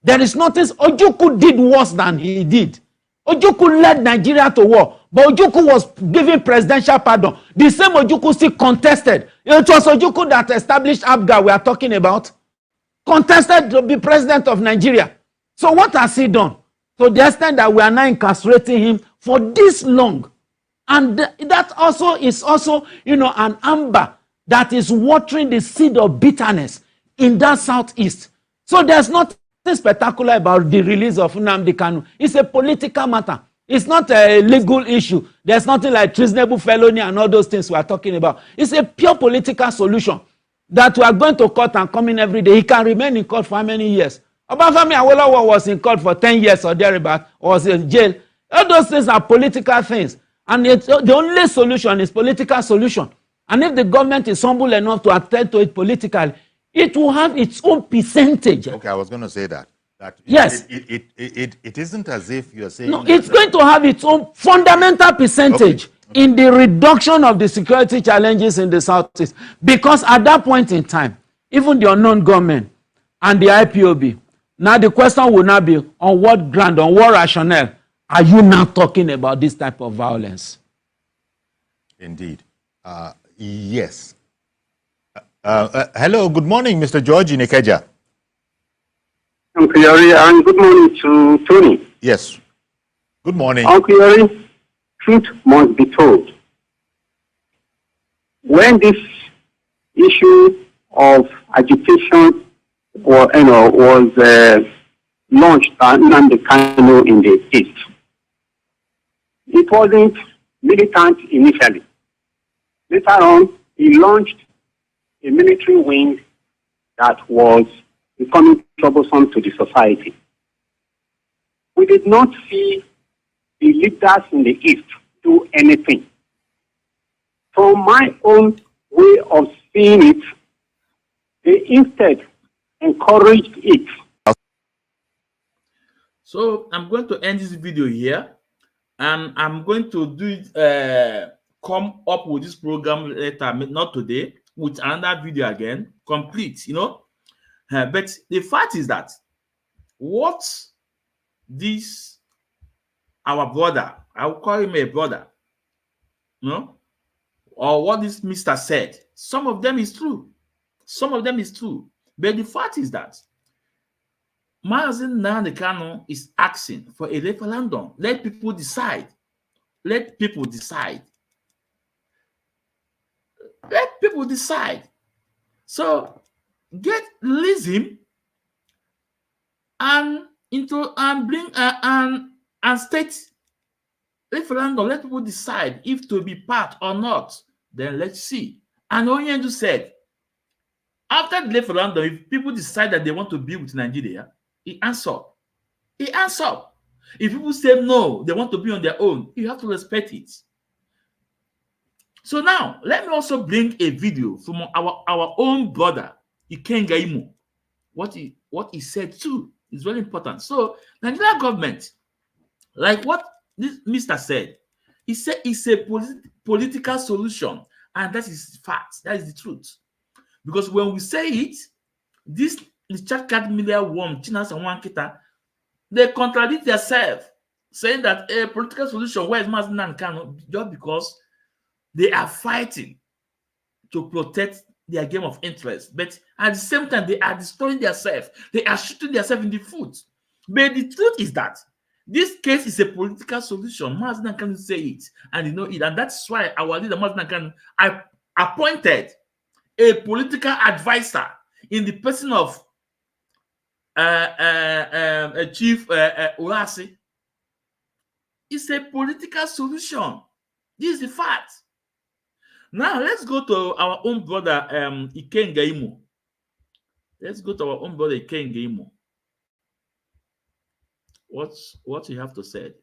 There is nothing. Ojukwu did worse than he did. Ojukwu led Nigeria to war, but Ojukwu was given presidential pardon. The same Ojukwu still contested. It was Ojukwu that established ABGA we are talking about. Contested to be president of Nigeria. So what has he done? to the extent that we are now incarcerating him for this long. And that also is also, an amber that is watering the seed of bitterness in that southeast. So there's nothing spectacular about the release of Nnamdi Kanu. It's a political matter. It's not a legal issue. There's nothing like treasonable felony and all those things we are talking about. It's a pure political solution that we are going to court and come in every day. He can remain in court for how many years? Obafemi Awolowo was in court for 10 years or thereabout, or was in jail. All those things are political things. And the only solution is political solution. And if the government is humble enough to attend to it politically, it will have its own percentage. Okay, I was going to say that. Yes. It isn't as if you're saying... No, it's going to have its own fundamental percentage in the reduction of the security challenges in the Southeast. Because at that point in time, even the unknown government and the IPOB, now the question will now be, on what ground, on what rationale are you now talking about this type of violence? Indeed. Yes. Hello, good morning, Mr. George in Ikeja. Uncle Yori, and good morning to Tony. Yes. Good morning. Uncle Yori, truth must be told. When this issue of agitation was launched by Nnamdi Kanu in the East, it wasn't militant initially. Later on, he launched a military wing that was becoming troublesome to the society. We did not see the leaders in the East do anything. From my own way of seeing it, they instead encouraged it. So I'm going to end this video here, and I'm going to do it, come up with this program later, not today, with another video again, complete, but the fact is that what this, our brother, I will call him a brother, or what this Mr. said, some of them is true. Some of them is true. But the fact is that Mazi Nnamdi Kanu is asking for a referendum. Let people decide. Let people decide. Let people decide. So release him and bring and state referendum. Let people decide if to be part or not. Then let's see. And Onyendu said, after the referendum, if people decide that they want to be with Nigeria, he answered. He answered. If people say no, they want to be on their own, you have to respect it. So now, let me also bring a video from our own brother, Ikenga Imo. What he said too is very important. So, Nigeria government, like what this Mr. said, he said it's a political solution, and that is fact. That is the truth. Because when we say it, this Richard Card Media Worm, Chinas and Wankita, they contradict themselves, saying that a political solution, where is Mazi Nnamdi Kanu, just because they are fighting to protect their game of interest. But at the same time, they are destroying themselves. They are shooting themselves in the foot. But the truth is that this case is a political solution. Mazi Nnamdi Kanu say it, and you know it. And that's why our leader, Mazi Nnamdi Kanu, appointed a political advisor in the person of Chief Urasi. It's a political solution. This is the fact. Now let's go to our own brother Ikenga Imo. Let's go to our own brother Ikenga Imo. What you have to say?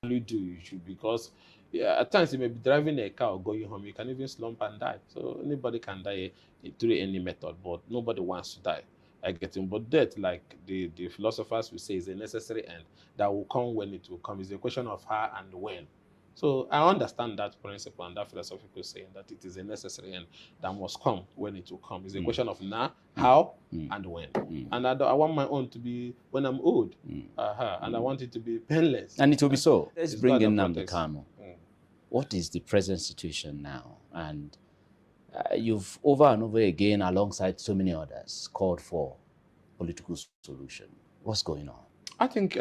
You do, you should, because at times you may be driving a car or going home, you can even slump and die. So anybody can die through any method, but nobody wants to die. I get him. But death, like the philosophers will say, is a necessary end that will come when it will come. It's a question of how and when. So I understand that principle and that philosophical saying that it is a necessary end that must come when it will come. It's a question of now, how, and when. And I want my own to be when I'm old. And I want it to be painless. And it will be so. Let's It's bring God in that Nnamdi protects. Kanu. What is the present situation now? And you've over and over again, alongside so many others, called for political solution. What's going on? I think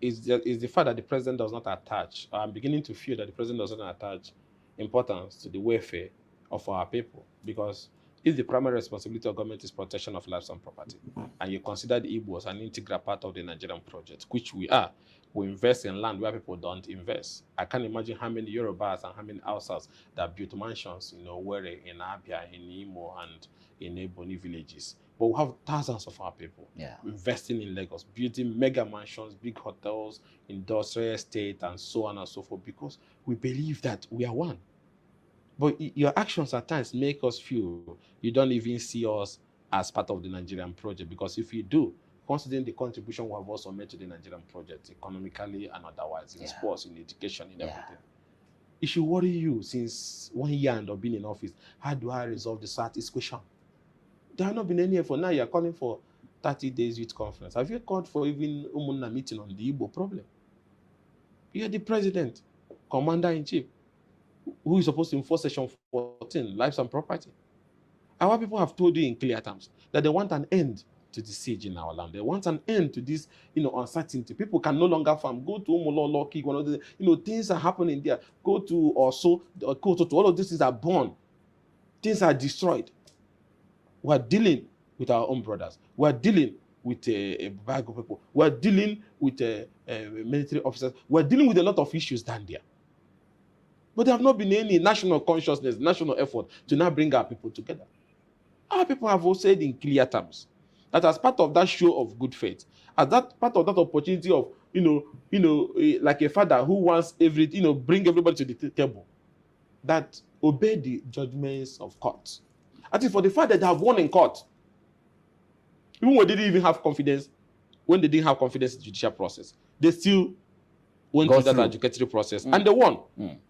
is the fact that the president does not attach. I'm beginning to feel that the president does not attach importance to the welfare of our people, because if the primary responsibility of government is protection of lives and property, and you consider the Igbos an integral part of the Nigerian project, which we are, we invest in land where people don't invest. I can't imagine how many Yorubas and how many Hausas that built mansions, in Owerri, in Abia, in Imo, and in Ebony villages. But we have thousands of our people investing in Lagos, building mega mansions, big hotels, industrial estate, and so on and so forth, because we believe that we are one. But your actions at times make us feel you don't even see us as part of the Nigerian project, because if you do, considering the contribution we have also made to the Nigerian project, economically and otherwise, in sports, in education, in everything, it should worry you since 1 year and of being in office. How do I resolve the Southeast question? There have not been any effort. Now you're calling for 30 days youth conference. Have you called for even Umunna meeting on the Igbo problem? You're the president, commander-in-chief, who is supposed to enforce Section 14, lives and property. Our people have told you in clear terms that they want an end to the siege in our land. They want an end to this, uncertainty. People can no longer farm. Go to Umulolo, things are happening there. Go to also, all of these things are born. Things are destroyed. We are dealing with our own brothers. We are dealing with a bag of people. We are dealing with military officers. We are dealing with a lot of issues down there. But there have not been any national consciousness, national effort to now bring our people together. Our people have also said in clear terms that as part of that show of good faith, as that part of that opportunity of, like a father who wants bring everybody to the table, that obey the judgments of courts. I think for the fact that they have won in court, even when they didn't even have confidence, when they didn't have confidence in the judicial process, they still went through that adjudicatory process and they won.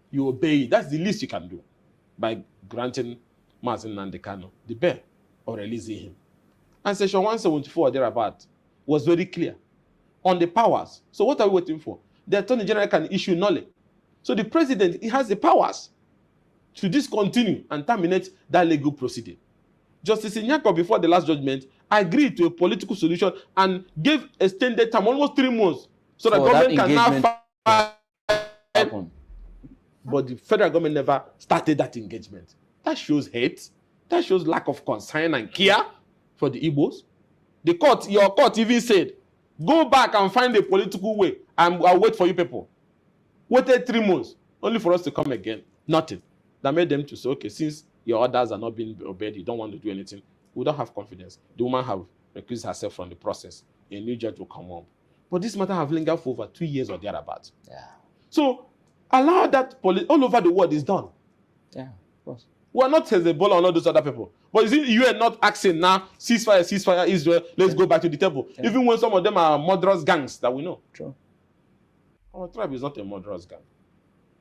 You obey it. That's the least you can do by granting Mazi Nnamdi Kanu the bail or releasing him. And Section 174 thereabout was very clear on the powers. So what are we waiting for? The Attorney General can issue null. So the president, he has the powers to discontinue and terminate that legal proceeding. Justice Ejimakor, before the last judgment, agreed to a political solution and gave extended time, almost 3 months, so that government can now fight. But the federal government never started that engagement. That shows hate. That shows lack of concern and care for the Igbos. The court, your court even said, go back and find a political way and I'll wait for you people. Waited 3 months, only for us to come again. Nothing. That made them to say, okay, since your orders are not being obeyed, you don't want to do anything, we don't have confidence. The woman have recused herself from the process. A new judge will come up. But this matter have lingered for over 2 years or thereabouts. So allow that all over the world is done. Of course. We are not Hezbollah or all those other people. But you see, you are not asking now, ceasefire, Israel, let's go back to the table. Even when some of them are murderous gangs that we know. True. Our tribe is not a murderous gang.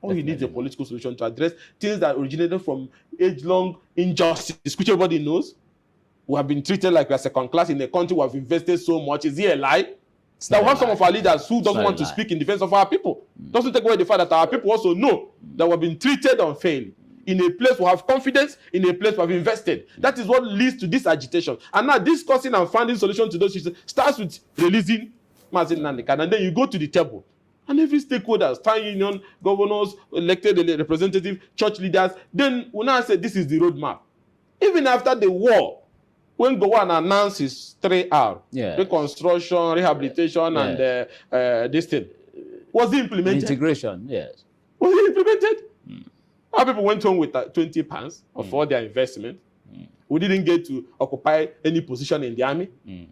All you need is a political solution to address things that originated from age-long injustice, which everybody knows. We have been treated like we are second class in a country we have invested so much. Is it a lie? That we have some of our leaders who doesn't want to speak in defense of our people. Doesn't take away the fact that our people also know that we have been treated unfairly. In a place we have confidence, in a place we have invested. That is what leads to this agitation. And now discussing and finding solutions to those issues starts with releasing Mazi Nnamdi Kanu, and then you go to the table. And every stakeholder, town union, governors, elected representatives, church leaders, then we now say this is the roadmap. Even after the war, when Gowon announced his 3R, reconstruction, rehabilitation, and this thing, was it implemented? Integration, yes. Was it implemented? Our people went home with 20 pounds of all their investment. We didn't get to occupy any position in the army.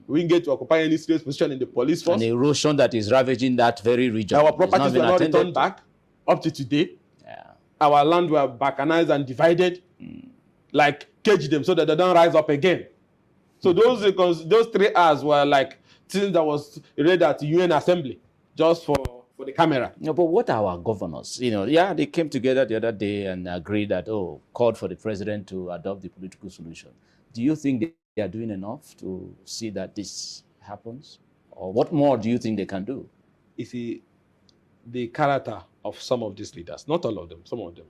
We didn't get to occupy any serious position in the police force. An erosion that is ravaging that very region. Our properties were not returned back up to today. Our land were balkanized and divided, like cage them so that they don't rise up again. So those 3 R's were like things that was read at the UN Assembly, just for the camera. No, but what are our governors? You know, yeah, they came together the other day and agreed that, called for the president to adopt the political solution. Do you think they are doing enough to see that this happens? Or what more do you think they can do? You see, the character of some of these leaders, not all of them, some of them,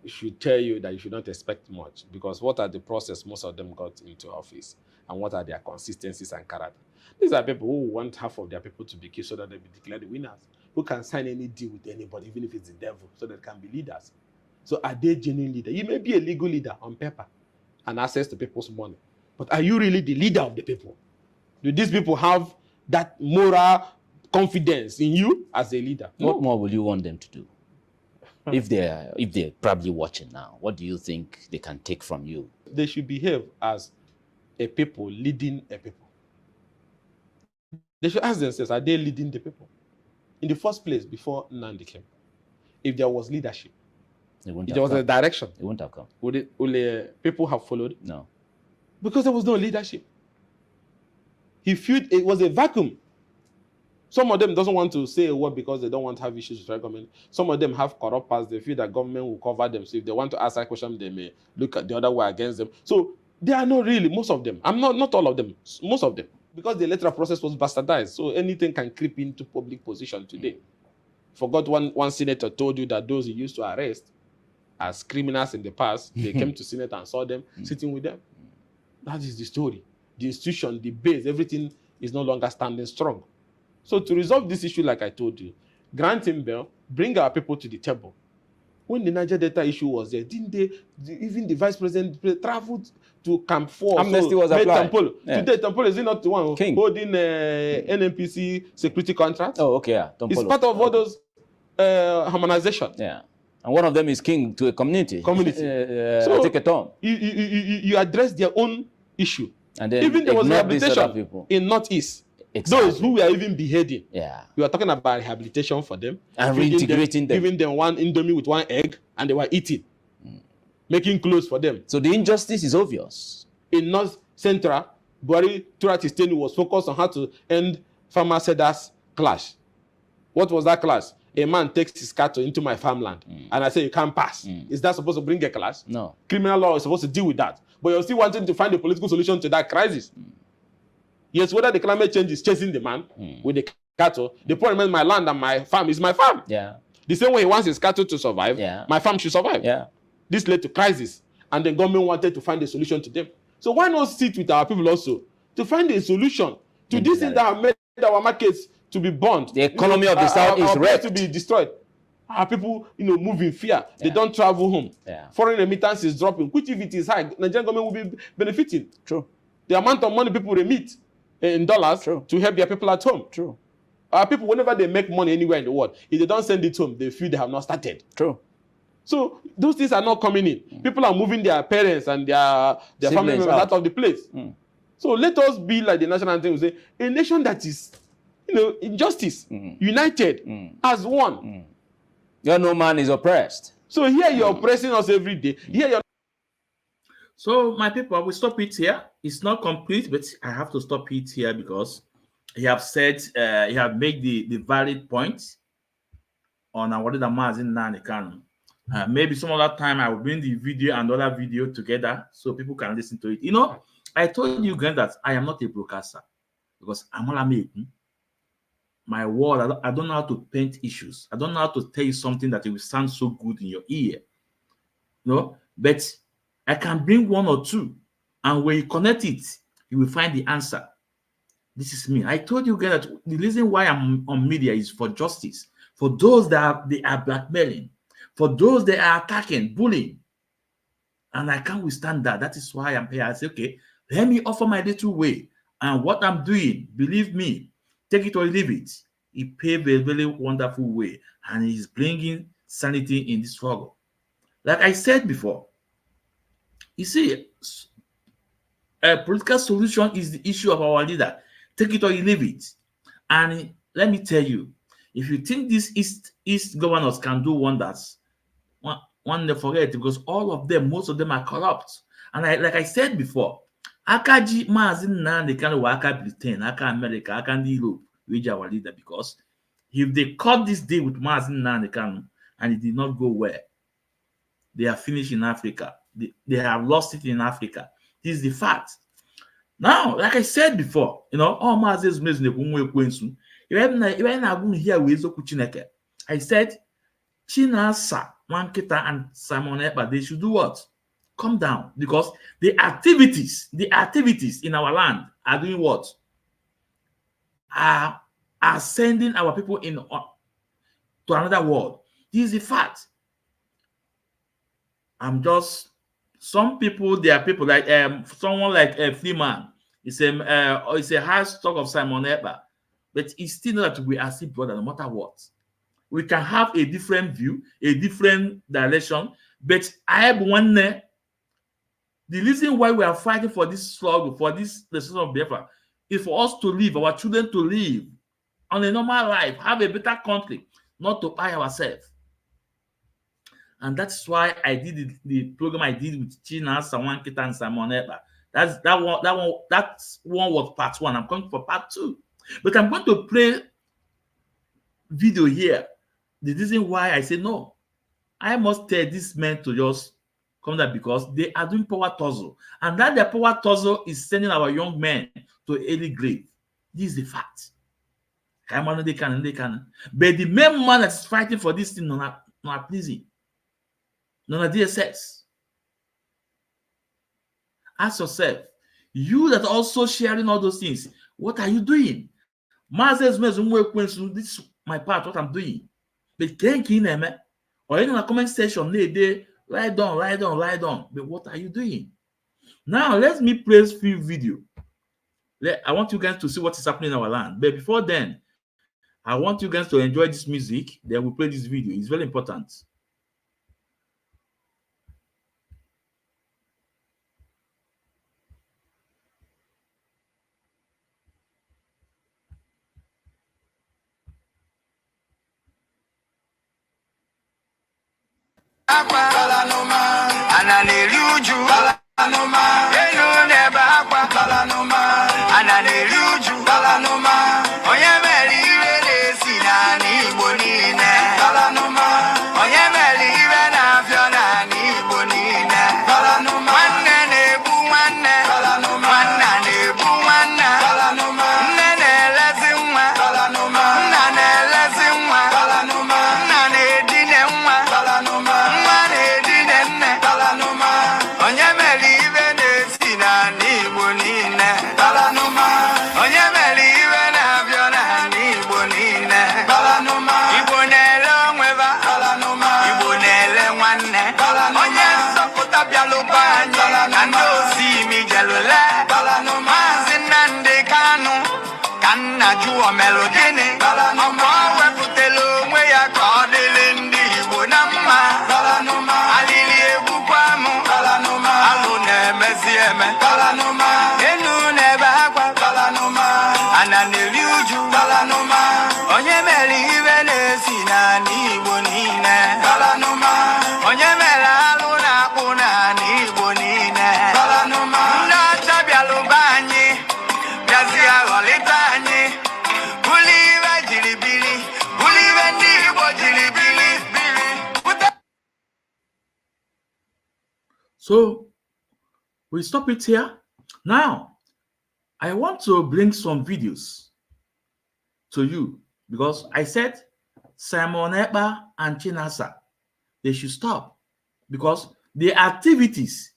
should tell you that you should not expect much, because what are the process most of them got into office, and what are their consistencies and character? These are people who want half of their people to be killed so that they be declared the winners, who can sign any deal with anybody, even if it's the devil, so that they can be leaders. So are they genuine leaders? You may be a legal leader on paper and access to people's money, but are you really the leader of the people? Do these people have that moral confidence in you as a leader? What more will you want them to do? If they're probably watching now, what do you think they can take from you? They should behave as a people leading a people. They should ask themselves, are they leading the people? In the first place, before Nnamdi came, if there was leadership, if there was a direction, it wouldn't have come. Would people have followed? No. Because there was no leadership. He felt it was a vacuum. Some of them doesn't want to say a word because they don't want to have issues with the government. Some of them have corrupt past. They feel that government will cover them. So if they want to ask that question, they may look at the other way against them. So they are not really, most of them. I'm not all of them, most of them. Because the electoral process was bastardized. So anything can creep into public position today. Forgot one senator told you that those he used to arrest as criminals in the past, they came to Senate and saw them sitting with them. That is the story. The institution, the base, everything is no longer standing strong. So to resolve this issue, like I told you, grant him bail, bring our people to the table. When the Niger Delta issue was there, didn't they, even the vice president traveled to Camp 4. Amnesty was applied. Yeah. Today, Tampolo is not the one King. holding NNPC security contract. Oh, okay, yeah. It's part of all those harmonization. Yeah. And one of them is king to a community. So take a turn. You address their own issue. And then even there was rehabilitation in Northeast. Exactly. Those who were even beheading. Yeah. We were talking about rehabilitation for them. And reintegrating them. Giving them one indomie with one egg, and they were eating. Making clothes for them. So the injustice is obvious. In North Central, Buhari, throughout his tenure, was focused on how to end farmer-sellers clash. What was that clash? A man takes his cattle into my farmland, and I say you can't pass. Is that supposed to bring a clash? No. Criminal law is supposed to deal with that. But you're still wanting to find a political solution to that crisis. Yes, whether the climate change is chasing the man with the cattle, the problem is my land and my farm is my farm. Yeah. The same way he wants his cattle to survive, my farm should survive. Yeah. This led to crisis, and the government wanted to find a solution to them. So why not sit with our people also to find a solution to these things that have made our markets to be burned? The economy of the South is wrecked. To be destroyed. Our people, move in fear. They don't travel home. Foreign remittance is dropping, which if it is high, Nigerian government will be benefiting. True. The amount of money people remit in dollars to help their people at home. True. Our people, whenever they make money anywhere in the world, if they don't send it home, they feel they have not started. True. So those things are not coming in. People are moving their parents and their family members out of the place. So let us be like the national anthem will say, a nation that is, in justice, united, as one. Where no man is oppressed. So here you're oppressing us every day. Here you're. So my people, I will stop it here. It's not complete, but I have to stop it here because he have said, he have made the valid point on what the Mazi and Kanu. Maybe some other time I will bring the video and other video together so people can listen to it. I told you again that I am not a broadcaster because I'm not making my word. I don't know how to paint issues. I don't know how to tell you something that it will sound so good in your ear. But I can bring one or two, and when you connect it, you will find the answer. This is me. I told you again that the reason why I'm on media is for justice, for those that they are blackmailing, for those they are attacking, bullying. And I can't withstand that. That is why I'm here. I say, okay, let me offer my little way. And what I'm doing, believe me, take it or leave it. He paved a very wonderful way. And he's bringing sanity in this struggle. Like I said before, you see, a political solution is the issue of our leader. Take it or leave it. And let me tell you, if you think these East governors can do wonders, one they forget, because all of them, most of them are corrupt. And like I said before, Akaji Mazi Nnamdi Kanu Aka Britain, Aka America, Aka Europe, which our leader, because If they cut this deal with Mazi Nnamdi Kanu and it did not go well, they are finished in Africa. They have lost it in Africa. This is the fact. Now, like I said before, all Mazi's I said, Chinasa, Wankita, and Simon Ekpa, they should do what? Come down, because the activities in our land are doing what? Are sending our people in to another world. This is the fact. Some people, there are people like someone like Freeman. It's a high stock of Simon Ekpa, but it's still not that we are still brother no matter what. We can have a different view, a different direction, but I have one. The reason why we are fighting for this struggle, for this decision of Biafra, is for us to live, our children to live on a normal life, have a better country, not to buy ourselves. And that's why I did the program I did with China, Sawankita, and Simon Ekpa. That one was part 1. I'm coming for part 2. But I'm going to play video here. The reason why I say no, I must tell these men to just come down, because they are doing power tussle. And that their power tussle is sending our young men to early grave. This is the fact. They can. But the main man that's fighting for this thing, not pleasing. None DSS. Ask yourself, you that also sharing all those things, what are you doing? This is my part, what I'm doing. But thank you, or in the comment section, they lie down. But what are you doing? Now, let me play a few video. I want you guys to see what is happening in our land. But before then, I want you guys to enjoy this music. Then we'll play this video. It's very important. So we stop it here. Now, I want to bring some videos to you, because I said Simon Ekpa and Chinasa, they should stop, because the activities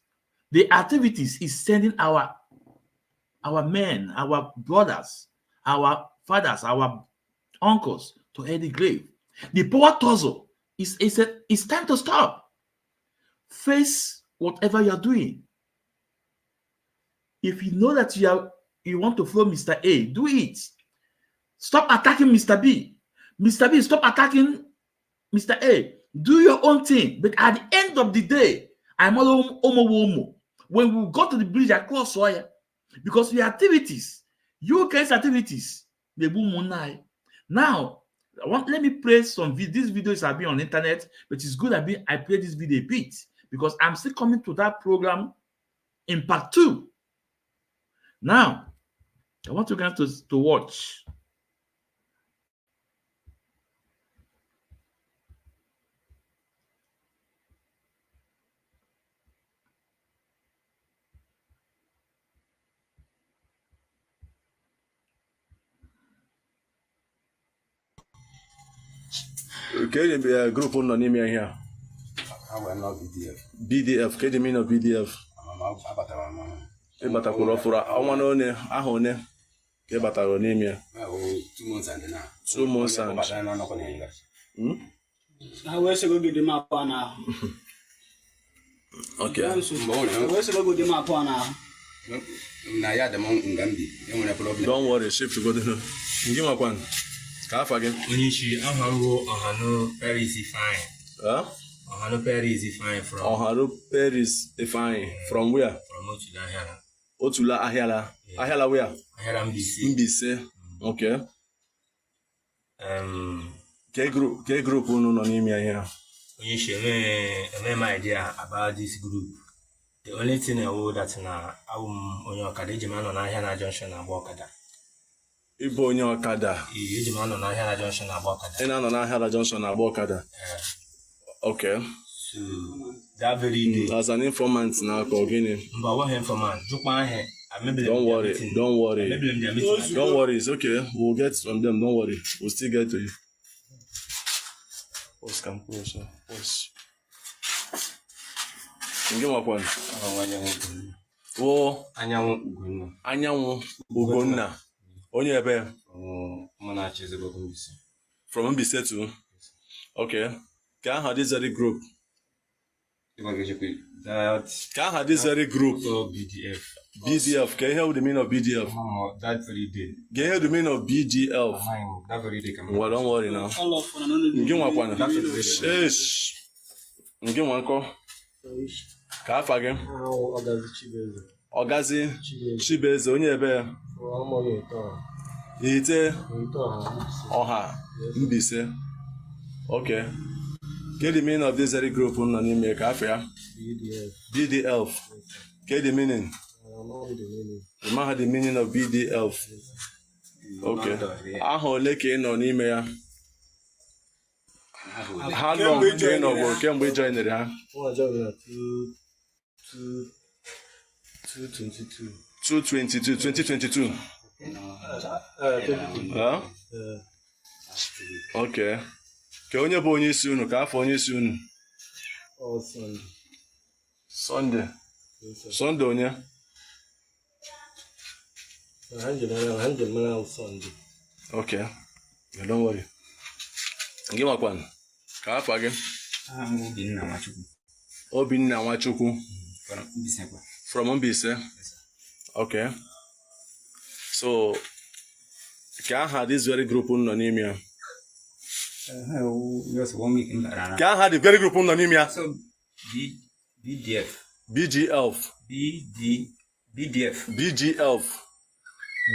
is sending our men, our brothers, our fathers, our uncles to early grave. The power tussle it's time to stop. Face whatever you're doing. If you know that you want to follow Mr. A, do it. Stop attacking Mr. B. Mr. B, stop attacking Mr. A. Do your own thing. But at the end of the day, I'm all omo. When we go to the bridge across Soya, because the activities, you guys' activities, they boom on. Now, let me play some videos. These videos have been on the internet, but it's good I play this video a bit, because I'm still coming to that program in part 2. Now, I want you guys to watch. Okay, the group on n'ime here. BDF. Okay, the meaning of BDF. Ebatakwuru ọfụrụ ọnwa n'one aha one ka ebatara n'ime ya. 2 months and now. 2 months and. I wish I could get them up on now. Okay. I wish I could get them up on now. Naya the monk in Gandhi. Don't worry, shift to go there. Give me one. Calf again. When you see Ohano Paris is fine. Huh? Ohano Paris is fine from. Ohano Paris is fine. From where? From Otula Ahiala. Otula Ahiala. Ahiala where? Ahiala Mbise. Mbise. Okay. K group unu no n'ime here. When you share my idea about this group. The only thing I know that na on your Ejimano na Ahiala Junction na Bokada. Ibo onye Okada. Ejimano na Ahiala Junction na Bokada. Ina no na Ahiala Junction na Bokada. Okay. So that very day. As an informant now, Kogini. But what informant? Don't worry. Don't worry. Don't worry. It's okay. We'll get from them. Don't worry. We'll still get to you. What's composure? What's Ejimakor? Oh, Anyanwụ Ugonna. Onye ebe? From Mbise too. Okay. Can I have this very group? Can I have this very group? BDF. BDF. Can you hear the meaning of BDF? That very day. Can you hear the meaning of BDF? That very day. Well, don't worry now. Ejimakor. Yes. Ejimakor. Ka afa gị? Ọgazi Chibeze onye ebe? Ite Ọha Mbise. Okay. Get the meaning of this very group nọ n'ime ka afọ ya? BDF. Get the meaning? You might have the meaning of BDF. Okay. Aha ole ka ị nọ n'ime ya? How long ka ị nọ bụ kemgbe ị joinere ha? 2022. Huh? Okay. Ka onye bụ onye isi unu? Ka afọ onye isi unu? Sunday. Sunday onye? Okay. Yeah, don't worry. Ejimakor. Ka afọ gị? Obinna Nwachukwu. From Mbise. Okay. So, can I have this very group nọ n'ime ya? Can I have the very group nọ n'ime ya? So, BDF. BGF. BDF. BGF.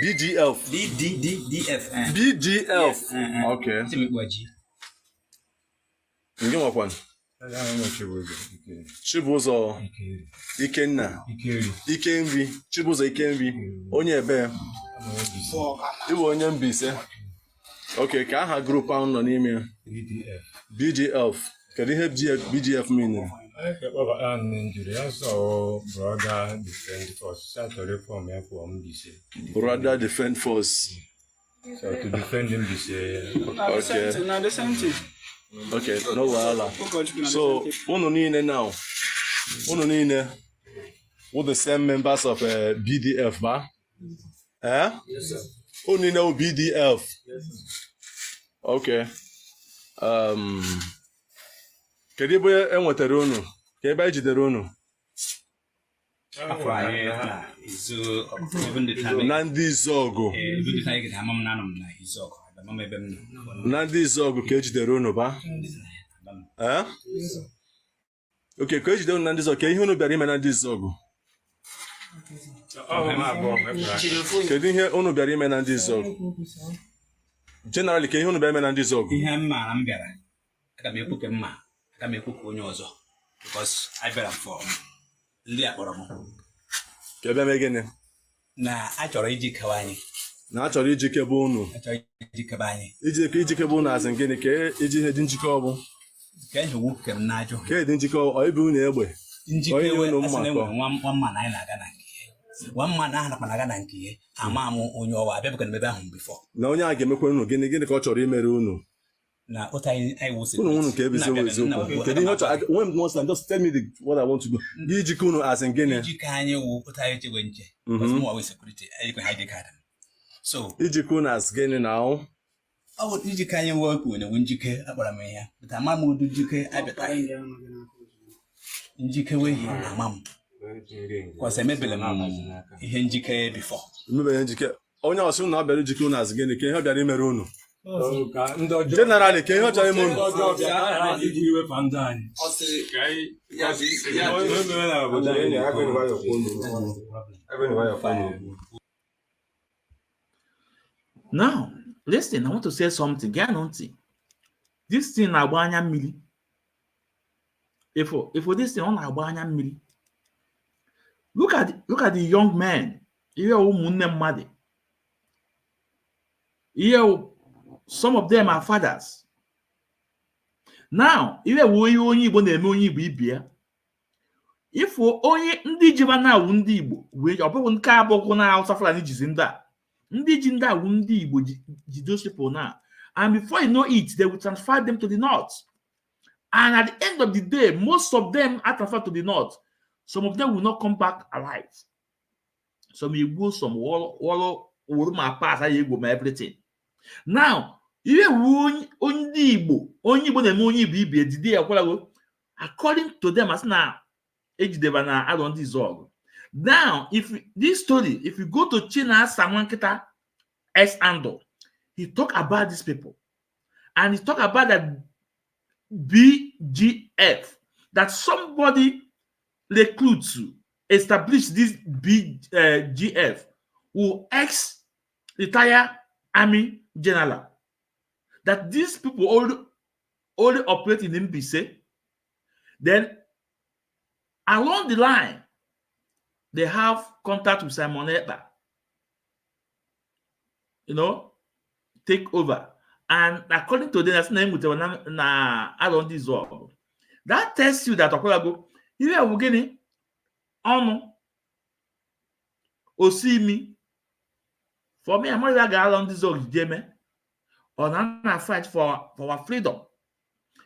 BGF. DF. BGF. Okay. Ejimakor. Chibuzo Ikenna. Ikenri. Chibuzo Ikenri. Onye ebe? Ibu onye Mbise. Okay, ka aha group ahụ nọ n'ime ya? BGF. Kedu ihe BGF mean? Brother Defend Force. So to defend him this Okay. Now the same thing. Okay, no wahala. So, unu niile now. Unu niile with the same members of BDF, ba? Eh? Yes, sir. Unu niile with BDF. Yes, sir. Okay. Kedu ebe enwetere unu? Ka ebe ejidere unu? Na ndị Izọgụ. Na ndị Izọgụ ka ejidere unu ba? Eh? Okay, ka ejidere unu na ndị Izọgụ, ka ihe unu bịara ime na ndị Izọgụ? Kedu ihe unu bịara ime na ndị Izọgụ? Generally, ka ihe unu bịara ime na ndị Izọgụ? Ihe mma m bịara, aga m ekwu ka mma, aga m ekwu ka onye ọzọ, because I bịara for ndị akpọrọ m. Ka ebe mee gịnị? Na achọrọ iji kewa anyị. Na achọrọ iji kebe unu. Achọrọ iji kebe anyị. Iji kebe unu azị gịnị? Ka iji ihe dị njikọ ọ bụ? Ka ihe wu ke m na-ajụ. Ka dị njikọ ọ ibe unu egbe. Njikọ ewe asịna enwe nwa mma na anyị na-aga na nke ihe. Nwa mma na ahụ na-aga na nke ihe. Ama m onye ọwa abịabụka na ebe ahụ before. Na onye a ga-emekwa unu gịnị ka ọ chọrọ imere unu? na what I was When just tell me what I want to do. Ijikuno as in Guinea. So Ijikuno as Guinea now. I would Ijikanya work when a winjike Abaramea, but a mamma would Jike Abatai. Njike way, mam. Was a mebel Henjike before. Remember Henjike. Only also now better Jikuno as Guinea. Can you have that in Meruno? Generally, can you have that in Now, listen, I want to say something. This thing na gbanya mmiri. If this thing on na gbanya mmiri. Look at the young men. Here umunne mmadu. Here some of them are fathers. Now, here onye Igbo na-eme onye Igbo ibia. If onye ndị jiba na wu ndị Igbo, we ọbụghị nke abụghị na Hausa Fulani jizi ndị a. Ndị ji ndị a wu ndị Igbo ji those people now. And before you know it, they will transfer them to the north. And at the end of the day, most of them are transferred to the north. Some of them will not come back alive. Some will go, some will pass, everything. Now, according to them, as now, now, if this story, if you go to China, Samanketa S. Ando, he talk about these people. And he talk about that BGF, that somebody recruits to establish this BGF who ex-retire army general. That these people only operate in MBC. Then along the line, they have contact with Simon Ekpa. Take over. And according to them, that's name with around this world. That tells you that you are getting on or see me. For me, I'm not going around this world, Jimmy. Or not fight for our freedom.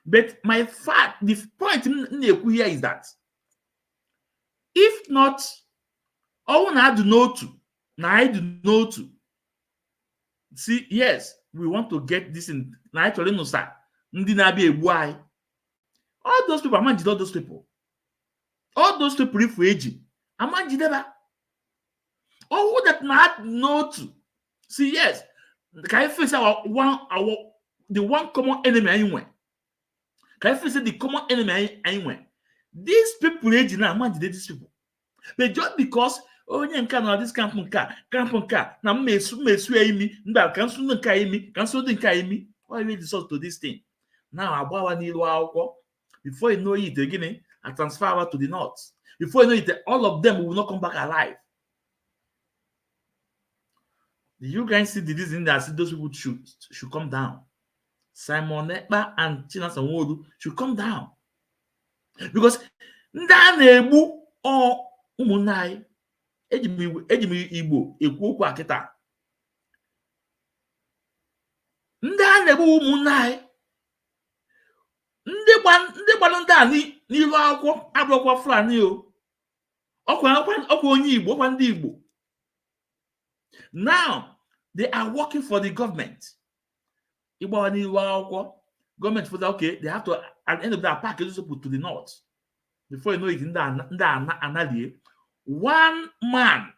But the point here is that if not, all I do know to, now I do know to. See, yes, we want to get this in. Now actually, no, sir. Why? All those people, all those people. All those people refugee. All that not know to. See, yes, can I face the one common enemy anyway? Can I face the common enemy anyway? These people, these people. But just because this camp na mesu imi nda cancel nka imi why we resort to this thing now agbawa n'ilu akwụkwọ before you know it again I transfer over to the north. Before you know it, all of them will not come back alive. Do you guys see the reason that those people should come down? Simon Ekpa and China Sanwo-Olu should come down because nda na-egbu ụmụnne anyị eji m Igbo ekwu okwu akịta ndị a na-egbu ụmụnne anyị ndị gbalụ ndị a n'ilu akwụkwọ abụrụkwa Fulani ọkwa onye Igbo ọkwa ndị Igbo. Now they are working for the government. Igbo n'ilu akwụkwọ government for that, okay, they have to at the end of that package put to the north. Before you know it, ndị one man,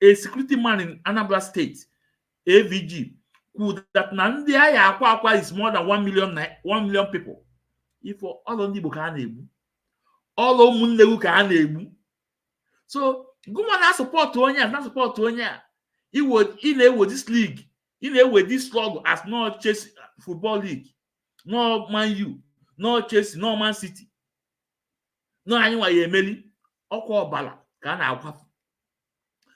a security man in Anambra State, AVG, could that Nnamdi Akwa is more than 1 million people. If all on the book all of Mundu can. So go on support to Onya, not support to Onya. It would in with this league, in with this struggle as no Chase football league, no Man U, no Chase, no Man City, no anyone Emeli. Ọkwa ọbala ka a na-akwafu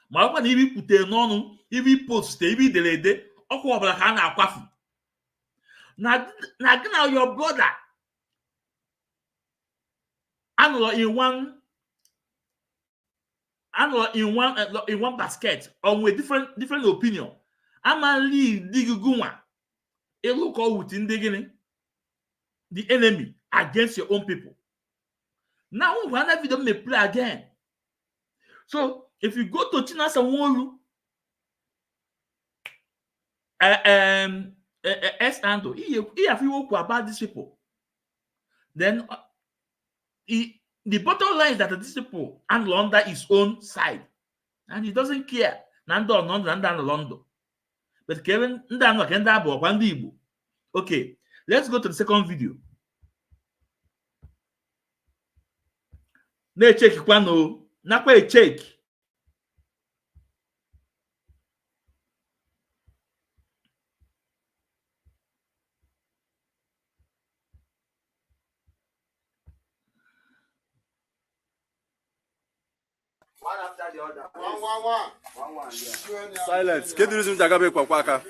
ma ọkwa na ibi pute n'ọnụ ibi post ibi delede ọkwa ọbala ka a na-akwafu na gị your brother anụlọ in one basket or with different opinion amali digugunwa a look all within the enemy against your own people. Now, one of them may play again. So, if you go to China Sanwolu, Ando, he have you about these people. Then the bottom line is that these people handle under his own side, and he doesn't care. Nando, London. But Kevin, okay, let's go to the second video. Na check Kanu, na check. One after the other. One. Silence. Get the reason Jagabe Kwakwaka.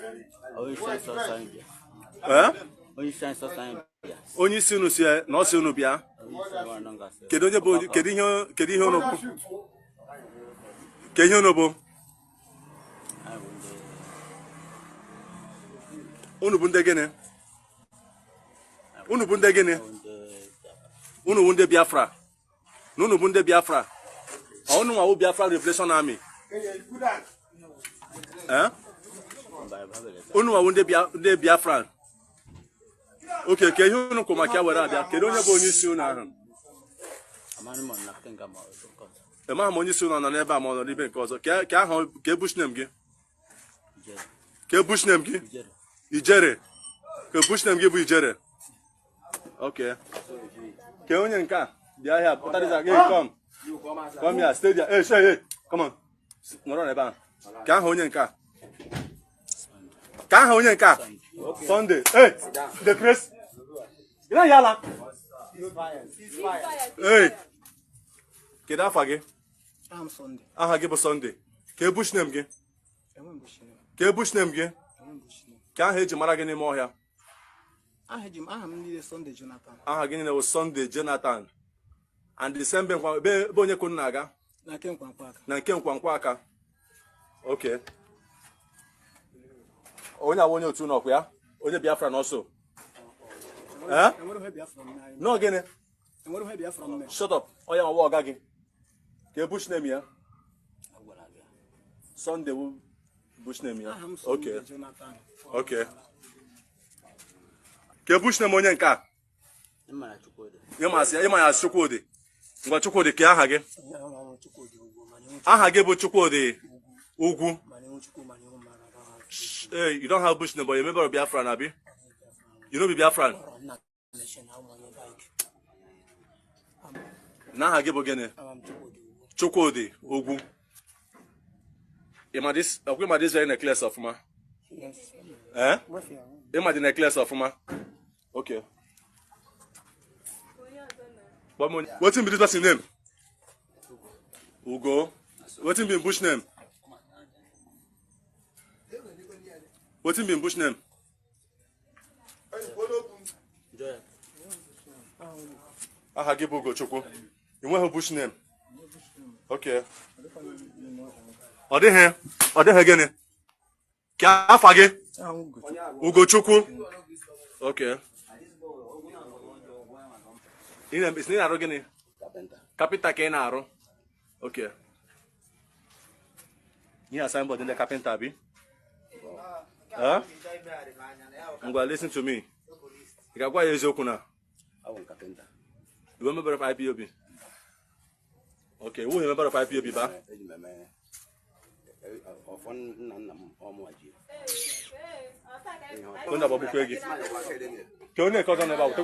Only soon see, no soon be. Kedonobo. Unubunde Biafra. Nunubunde Biafra. I don't know Biafra Revolution Army. Unu Biafra. Okay, can you know Komakia where there? Can you know soon? A man money soon on an ever more living cause. Can bush name? Can bush name? Ijere. Can bush name give Ijere. Okay. Can you nka? There have what is again? Come here, stay there. Hey, hey, come on. No, no, no. Can't hold your car. Can't hold your car. Sunday. Hey, the press. You know, Yala. Hey. Get off again. I'm Sunday. I give a Sunday. Can bush name again? Can bush name again? Can't hate your mother anymore here. I had him. I'm needed Sunday, Jonathan. I again was Sunday, Jonathan. And the same bonye kunaga na nke nkwankwaka. Okay. Onye awonye otu no kwa onye Biafra no so. Eh? No gene. Shut up. Oya wa oga gi. Ke bush name ya? Sunday bush name ya. Okay. Okay. Ke bush name onye nka? Yema Chukwudi. Ngwa Chukwudi ke aha gị? Aha gị bụ Chukwudi Ugwu. Hey, you don't have bush name, but you're a member of Biafran, Abi? You know be Biafran? Na aha gị bụ gịnị? Chukwudi Ugwu. Ima this very necklace of ma? Eh? Ima the necklace of ma? Okay. What's in the person's name? Ugo. What's in the bush name? What's in the bush name? I give Ugo Choko. You want her bush name? Okay. Are they here? Are they here again? Kafage? Ugo Choko. Okay. It's not a carpenter can. Okay. You have somebody in the carpenter, be? Huh? Listen to me. You can go to Zokuna. You remember of IPOB? Okay, who remember of IPOB, ba? Can you call on about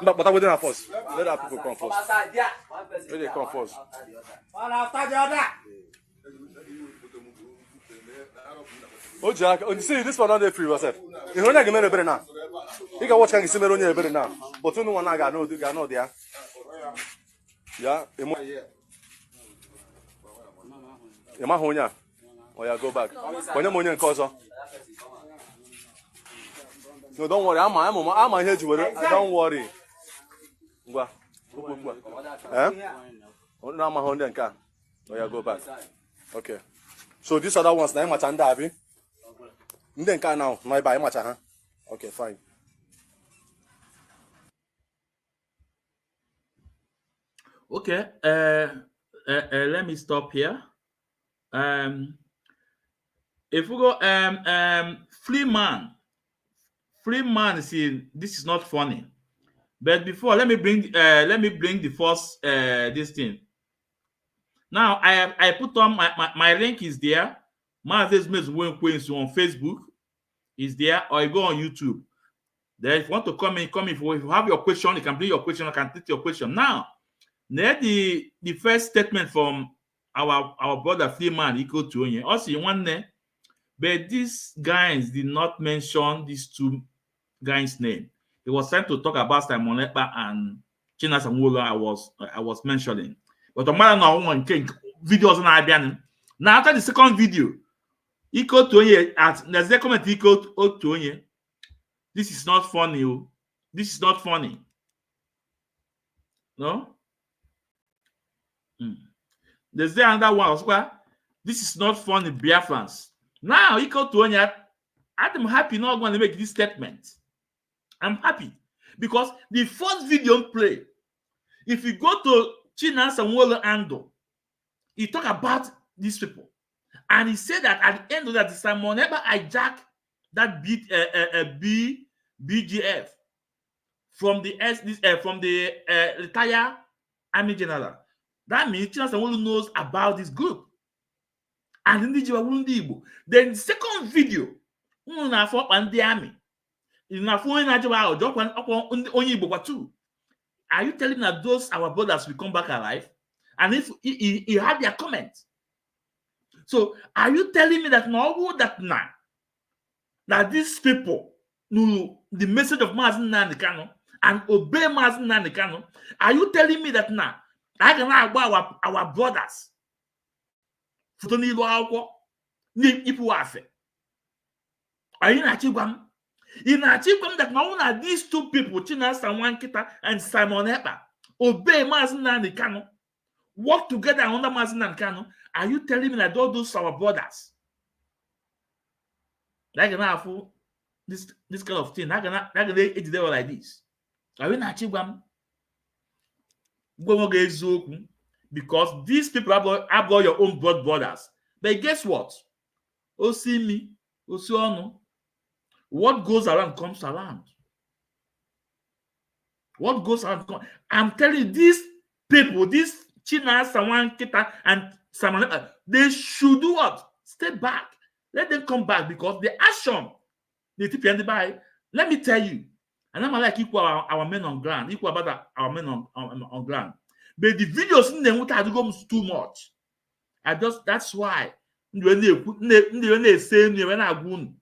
but I wouldn't have first. Let our people come first. Let they come first. Oh, Jack, you see this one on the free was it? You know, like a better now. You can watch and see me on your better now. But you know, one I got no there. Yeah, Honya. Oh, yeah, go back. When you're money and cause. No, don't worry. I'm here to worry. Don't worry. Go. Eh? No, I'm a Honda and car. Oh, yeah, go back. Okay. So these other ones, now I'm a Chandabi. Then can now. My buy much, huh? Okay, fine. Okay. Let me stop here. If we go free man, see, this is not funny. But before, let me bring the first this thing. Now I put on my link is there. Mazi's on Facebook is there, or you go on YouTube. Then if you want to come in. If you have your question, you can bring your question. I can take your question. Now, the first statement from our brother Freeman equal to Onye. Also, one there, but these guys did not mention these two guys' name. He was trying to talk about Simon Ekpa and China Samuel I was mentioning. But the man now one videos on IBN. Now after the second video, equal to Onye at the comment equal to Onye. This is not funny. This is not funny. No? There's another one as well. This is not funny, Biafrans. Now, equal to Onye, I'm happy not going to make this statement. I'm happy because the first video play, if you go to China Samuel Ando, he talk about these people. And he said that at the end of that, Simon never hijacked that BGF from the retired army general. That means China Samuel knows about this group. And then the second video, and the army. Are you telling me that those our brothers will come back alive? And if he had their comment. So are you telling me that that these people know the message of Mazi Nnamdi Kanu and obey Mazi Nnamdi Kanu? Are you telling me that now I can about our brothers? Are you not in Achibam that now these two people, China Sawankita and Simon Ekpa, obey Mazi Nnamdi Kanu, work together under Mazi Nnamdi Kanu? Are you telling me that all those our brothers, like this kind of thing, like like this? Are you not Achibam? Because these people have got your own blood brothers. But guess what? Oh, see me, oh, see no. What goes around comes around. What goes around comes. I'm telling you, these people, these China, Sawan, Kita, and Saman, they should do what? Stay back. Let them come back because the action they keep in the by. Let me tell you, and I'm like equal our men on ground, equal about our men on ground. But the videos in them would go too much. That's why when they say when I won,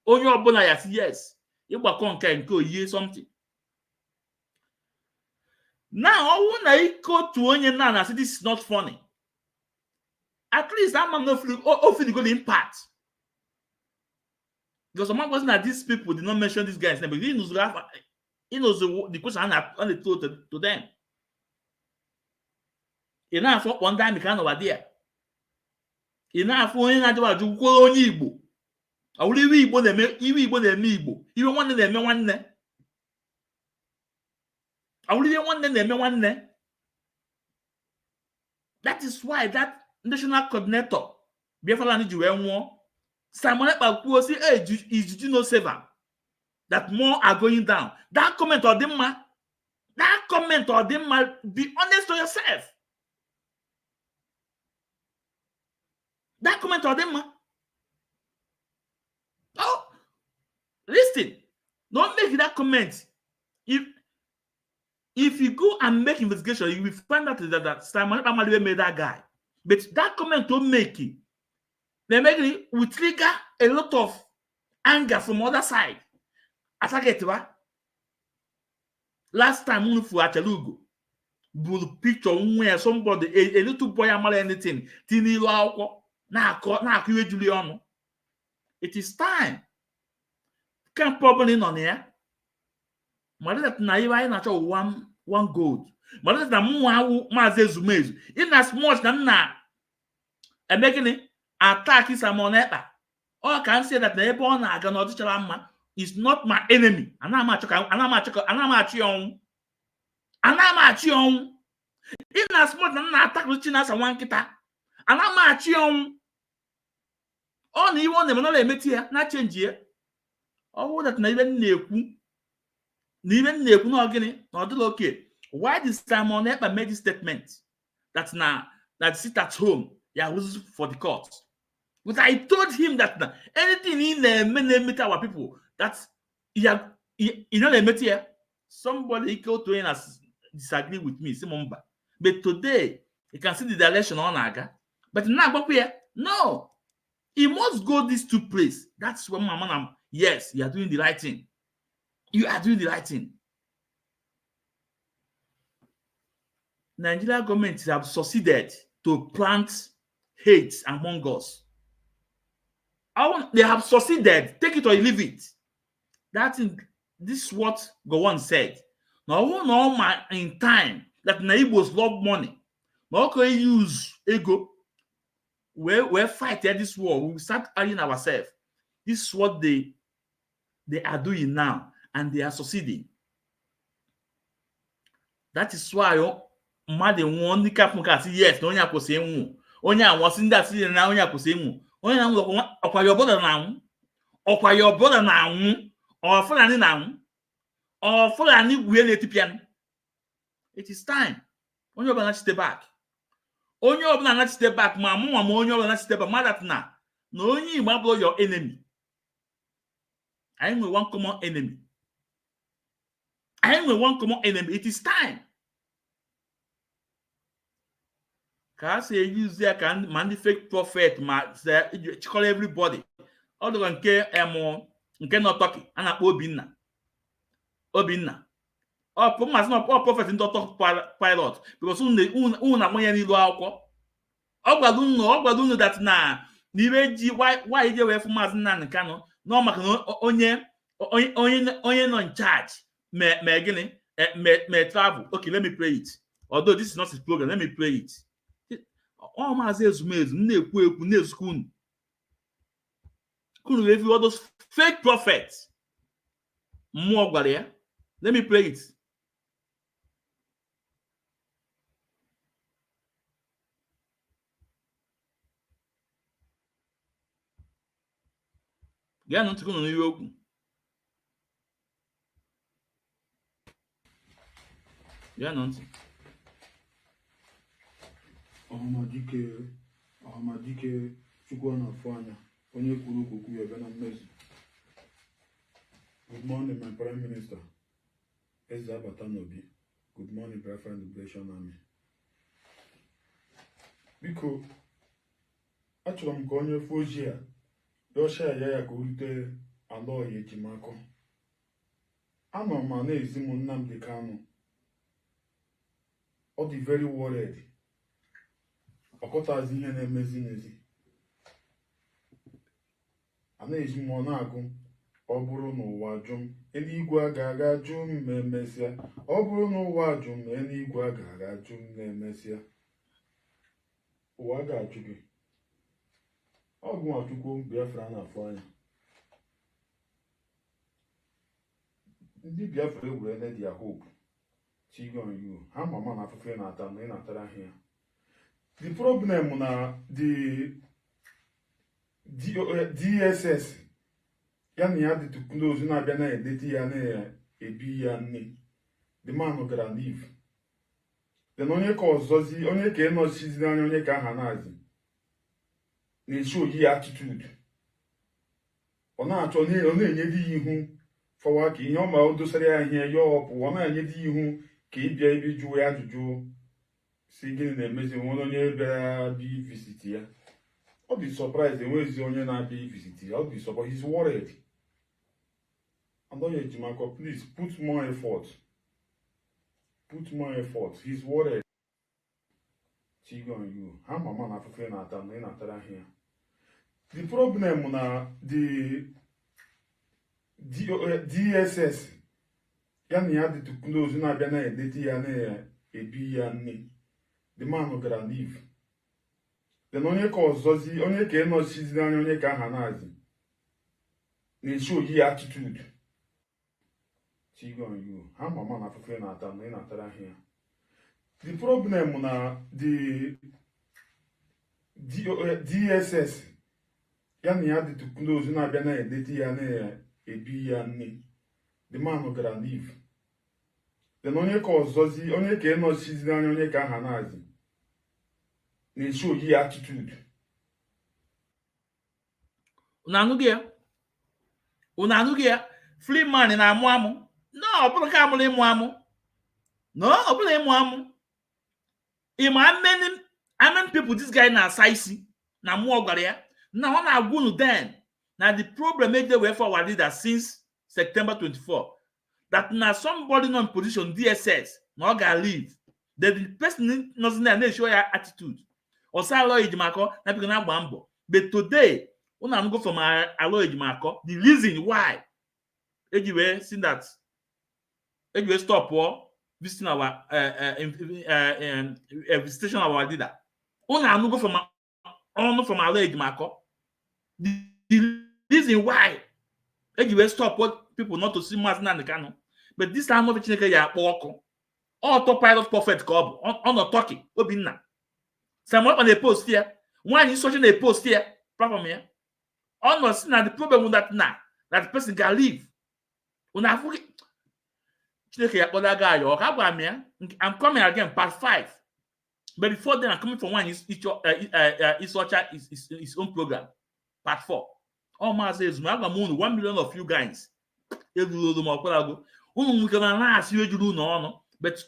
only obona yes, you can hear something. Now when I go to Onye now, I say this is not funny. At least I'm not hopefully going to impact. Because some person that these people did not mention these guys' name, but he knows the question I told to them. You know, for one time, kind over there. You know, for one time, you go on Igbo. I will leave Igbo, Igbo, even one of them, one day. I will leave one them, one day. That is why that national coordinator, Biafra need you Simon Ekpa say, hey, is you no saver? That more are going down. That comment or them, be honest to yourself. That comment or them, oh, listen, don't make that comment. If you go and make investigation, you will find out that Simon Ekpa made that guy. But that comment don't make it. They make it will trigger a lot of anger from other side. As I get to last time we for Achalugo, bull picture where somebody a little boy am anything. Tini now Juliano. It is time. Can't probably on here. Mother that naive natural one gold. Mother that Mazi Zumez. In as much than now. And making it attack is Simon Ekpa. All I can say that the ebe ọ na-aga na ọdịchara mma is not my enemy. Anamachi on. In as much as I attack the China as one kita. Anamachi on. On you want them not limit here, not change here. Oh, that even neku. Even neku no again, not okay. Why this time on ever made this statement? That's now that sit at home, yeah, was for the court. But I told him that anything in the meet our people, that's you know the here. Somebody equal to him as disagree with me, Simomba. But today you can see the direction on Aga. But now no, he must go these two places. That's when my man, yes, you are doing the right thing. You are doing the right thing. Nigerian government have succeeded to plant hate among us. They have succeeded. Take it or leave it. This is what Gowon said. Now, in time that Naibos love money. Now, can use ego. We're fighting this war. We start arguing ourselves. This is what they are doing now, and they are succeeding. That is why mmadụ nwụọ ndị kapụ ka asị yes na onye akwụsị ịnwụ onye anwụsị ndị asị na onye akwụsị ịnwụ onye na-anwụ ọkwa ya ọbụla na-anwụ ọkwa ya ọbụla na-anwụ ọfụlani na-anwụ ọfụlani gwue na-etipịanụ. It is time onye ọbụla nachite back. Onye ọbụla nachite back ma mụnwa ma onye ọbụla nachite back mmadụ na onye Igbo abụrụ your enemy. Anyị nwere one common enemy. Anyị nwere one common enemy. It is time. Ka I say use there can man the fake prophet ma call everybody. All the nke not talking and Obinna. Oh, promise not all prophet in talk pilot because una when you akwọ. Ogwadunu that na niwe why you were from Mazi and Kanu no maka onye no in charge me gini me travel. Okay, let me play it. Although this is not his program, let me play it. All Mazi ezumezu na-ekwu na-ezukwu unu. Kunu review all those fake prophets. Mmụọ gwara ya. Let me play it. Gaa na ntị kunu n'ihe okwu. Gaa na ntị. Ọhamadike Chukwu na-afụ anya onye kwuru okwu ya bịa na mmezu. Good morning, my Prime Minister. Eze Abata Nobi. Good morning, Biafran Liberation Army. Biko, achọrọ m ka onye fụ ozi a dọsha ya ka o rute Aloy Ejimakor. Anọ m na-ezi m Nnamdi Kanu. Ọ dị very worried. Ọkọtazi ihe na-emezi n'ezi. A na-eji m ọ na-agụ ọ bụrụ n'ụwa jụ m eluigwe aga jụ m ma emesịa. Ọ bụrụ n'ụwa jụ m eluigwe aga jụ m na-emesịa. Ụwa ga-ajụ gị. Ọ bụ Nwachukwu Biafra na-afụ anya. Ndị Biafra egwurele their hope. Chigo on you. Ha mama na afụfe na-ata na ị na-atara ahịa. The problem na the DSS ya na ya dị to close na-abịa na-edeti ya na-ebi ya nne. The man gara leave. Then onye ka ọzọzi onye ka ịnọchizi anya onye ka aha na-azị na-eshi oyi attitude. Ọ na-achọ ọ na-enye dị ihu fọwa ka ihe ọma o dosara ya ihe ya ọpụ ọ na-enye dị ihu ka ịbịa ibi jụọ ya ajụjụ si gịnị na-emezi nwere onye bịara bi visit ya. Ọ dị surprise enwezi onye na-abịa visit ya. Ọ dị surprise, he's worried. Aloy Ejimakor, please put more effort. Put more effort. He's worried. Chigo on you. Ha mama na afụfe na-ata na ị na-atara ahịa. The problem na the DSS ya na ya dị to close na-abịa na-edeti ya na-ebi ya nne. The man gara leave. Then onye ka ọzọzi onye ka ịnọchizi anya onye ka aha na-azị na-show yi attitude. Chigo you. How mama na fufe na ata na atara here. The problem na the DSS ya na ya dị those na-abịa na edeti ya na ebi ya nne. The man gara leave. Then onye ka ọzọzi onye ka ịnọchizi anya onye ka aha na-azị na-show yi attitude. Unu anụghị ya free man na-amụ amụ. No, ọ bụrụ ka amụrụ ịmụ amụ. No, ọ bụrụ ịmụ amụ. How many people this guy na-asa isi na mmụọ gwara ya? Now ọ na-agwa unu then na the problem made the way for our leader since September 24 that now somebody non position DSS na ọ ga-leave. The person knows na-show ya attitude. Or say Aloy Ejimakor na people na-agba mbọ. But today, when I'm go from Aloy Ejimakor, the reason why Ejiwe see that Ejiwe stop visiting our visitation of our leader. When I'm go from Aloy Ejimakor, the reason why Ejiwe stop people not to see Mazi and Kanu, but this time of Chineke ya akpọ autopilot prophet ko on not talking Obinna. Someone on a post here. One is searching a post here. Problem here. Almost now the problem with that now that the person can leave. I'm coming again part 5. But before then I'm coming from one his own program. Part 4. All my says 1 million of you guys. But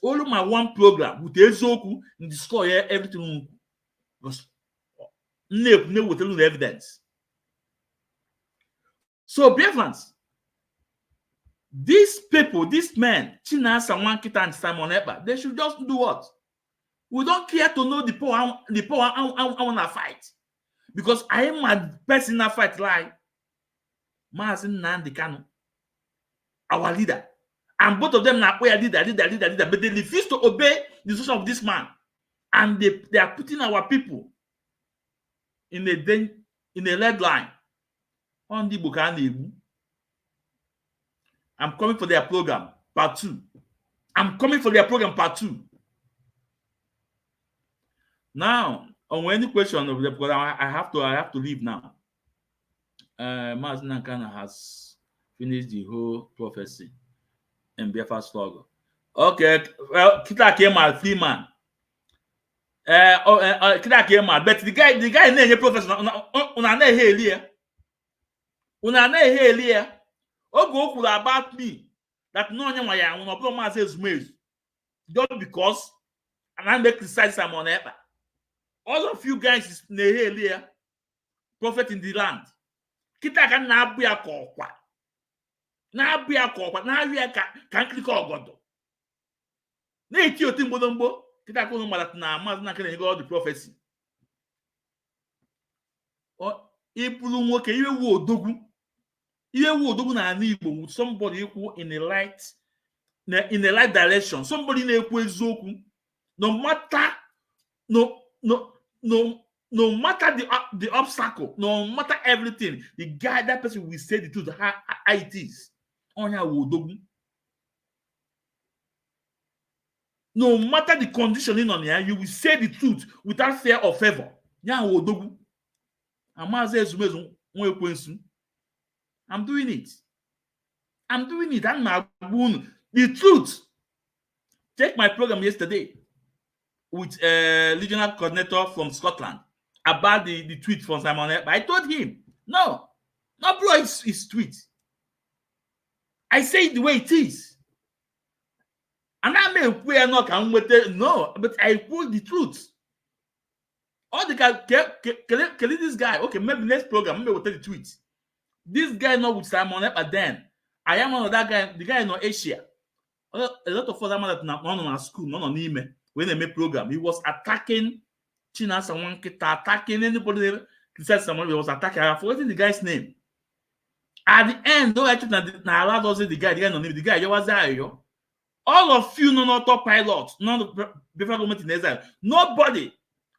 all my one program with Ezoku destroy everything. No with the evidence. So, friends, these people, these men, China, Saman, Kita, and Simon Eber, they should just do what? We don't care to know the power I want to fight. Because I am a personal fight like Mazi Nnamdi Kanu, our leader. And both of them now leader, but they refuse to obey the instruction of this man. And they are putting our people in a red line. On the book, I'm coming for their program, part 2. I'm coming for their program, part 2. Now, on any question of the program, I have to leave now. Mazi Nnamdi has finished the whole prophecy and Biafra struggle. Okay, well, Kita came out free man. Kita came out, but the guy named professor. Una go about me that no one will not says just because and I make criticize someone ever. All of you guys is prophet in the land. Kita can now be a kokwa. Now be a kokwa. Now we can click on God. Kita ko no that na Mazi na can go the prophecy. Or Ibulu nwoke iwe wo odogwu. Iwe wo odogwu na ana Igbo with somebody equal in a light direction. Somebody na-ekwu eziokwu. No matter the obstacle, no matter everything, the guy, that person will say the truth, how it is. Onya wo odogwu. No matter the conditioning on here, you will say the truth without fear or favor. I'm doing it. I'm the truth. Take my program yesterday with a regional coordinator from Scotland about the tweet from Simon Eber. I told him, no, bro, it's tweet. I say it the way it is. And I may wear not come with it, no, but I quote the truth. All the guy, this guy, okay, maybe next program, maybe we'll tell the tweet. This guy not with Simon but then I am one of that guy, the guy in Asia. A lot of other man that not on our school, not on email, when they made program, he was attacking China, someone attacking anybody, he said someone he was attacking. I forgot the guy's name. At the end, though, I took allowed us the guy you was there, yo. All of you non-autopilot, before government in Israel. Nobody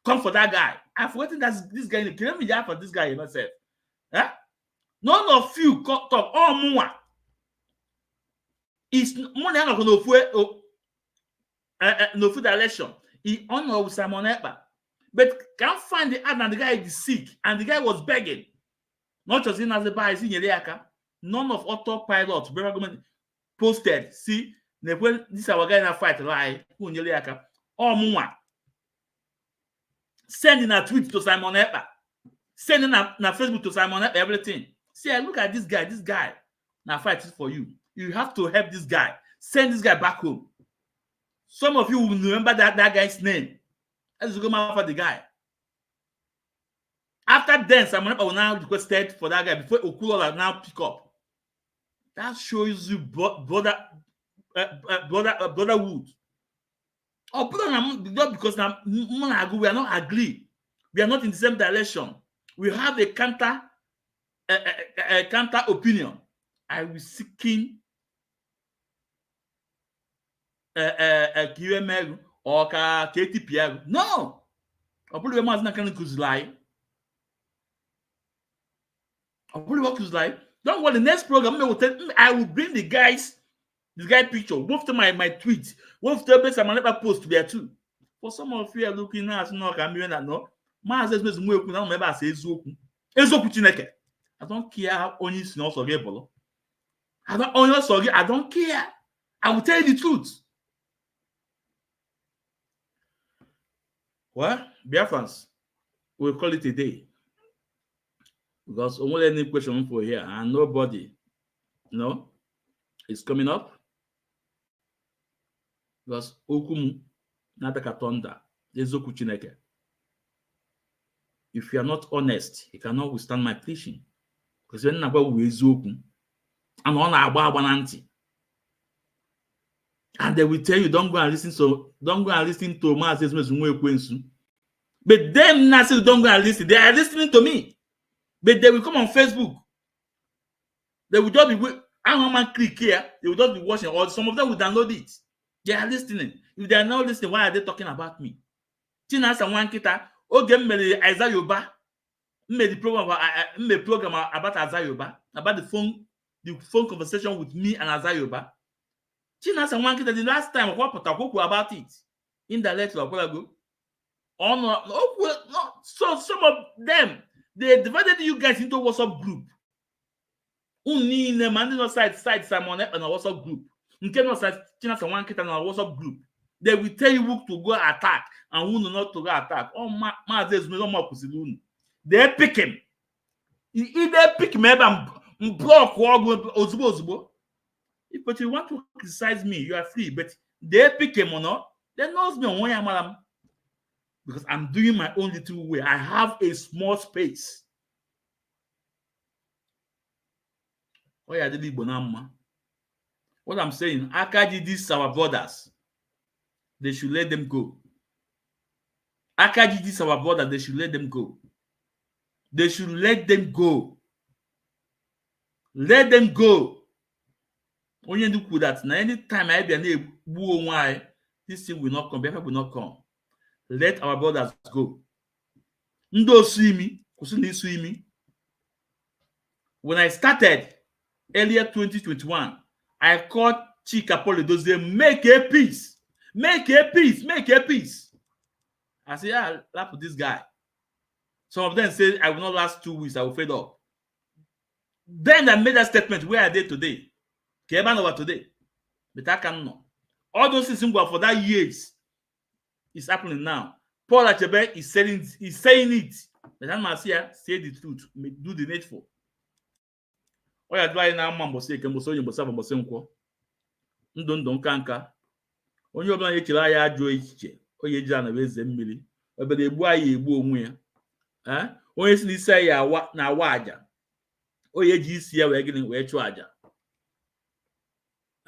come for that guy. I've forgotten that this guy. Can me for this guy myself? Huh? None of you talk. Oh, Mua. It's money I'm not going no food election. He honored with Simon Ekpa. But can't find the ad and the guy is sick and the guy was begging. Not just in as a buy, in Yeliaka. None of autopilot, government posted. See, this our guy in a fight lie. Oh, Mua. Sending a tweet to Simon Ekpa. Sending a Facebook to Simon Ekpa, everything. See, look at this guy. This guy. Now fight it for you. You have to help this guy. Send this guy back home. Some of you will remember that guy's name. Let's go for the guy. After then, Simon Ekpa will now requested for that guy before Okulola now pick up. That shows you brotherhood. Oh, not because now we are not agree. We are not in the same direction. We have a counter opinion. I will seeking QML or KTPR. No. Don't worry, the next program I will bring the guys, this guy picture, both to my tweet, both to base and never post there too. For some of you are looking at no Mazi says remember I say Ezoku Chineke. I don't care how only snows or gable. I don't care. I will tell you the truth. Well, Biafrans, we'll call it a day. Because only any question for here and nobody, is coming up. Because Okumu, Nataka Tonda, Ezoku Chineke. If you are not honest, you cannot withstand my preaching. Because when about Ezoku, and on our bananti. And they will tell you, don't go and listen to Mazi. But them not say don't go and listen. They are listening to me. But they will come on Facebook. They will just be click here. They will just be watching, or some of them will download it. They are listening. If they are not listening, why are they talking about me? Tina someone kita. Okay, me Isaiah Yoba. Me the program about Isaiah Yoba, about the phone conversation with me and Isaiah Yoba. Tina someone kita the last time about it. Indirect go. Oh no. So some of them they divided you guys into WhatsApp group. Uni ne mandi no side Simon on a WhatsApp group. Nke no side China someone kita na WhatsApp group. They will tell you who to go attack and who not to go attack. Oh Mazi is no more pusilun. They pick him. If they pick him and block ozbo. But you want to criticize me, you are free. But they pick him or not, they knows me on one madam. Because I'm doing my own little way. I have a small space. What I'm saying, Akaji, these our brothers. They should let them go. Akaji, these our brothers. They should let them go. They should let them go. Let them go. When you do that, now anytime I be a this thing will not come. People will not come. Let our brothers go. Ndo swimi, kusuni swimi. When I started earlier 2021, I called Chika Polidoze, make a peace. Make a peace. Make a peace. I said, laugh with this guy. Some of them say, I will not last 2 weeks, I will fade up. Then I made that statement, where are they today? Keban over today. But I cannot. All those things for that years is happening now. Paul Achebe is saying it. But I'm not here, say the truth. Do the needful. All you are doing now, Mambo say, Kemboso, Yumbosa, Bosenko. Ndon Kanka. Only you are going to joy. Oh, you are going to be but the boy you boom. Eh? Only you say, ya what now, waja. Oh, you just here, we're getting where to waja.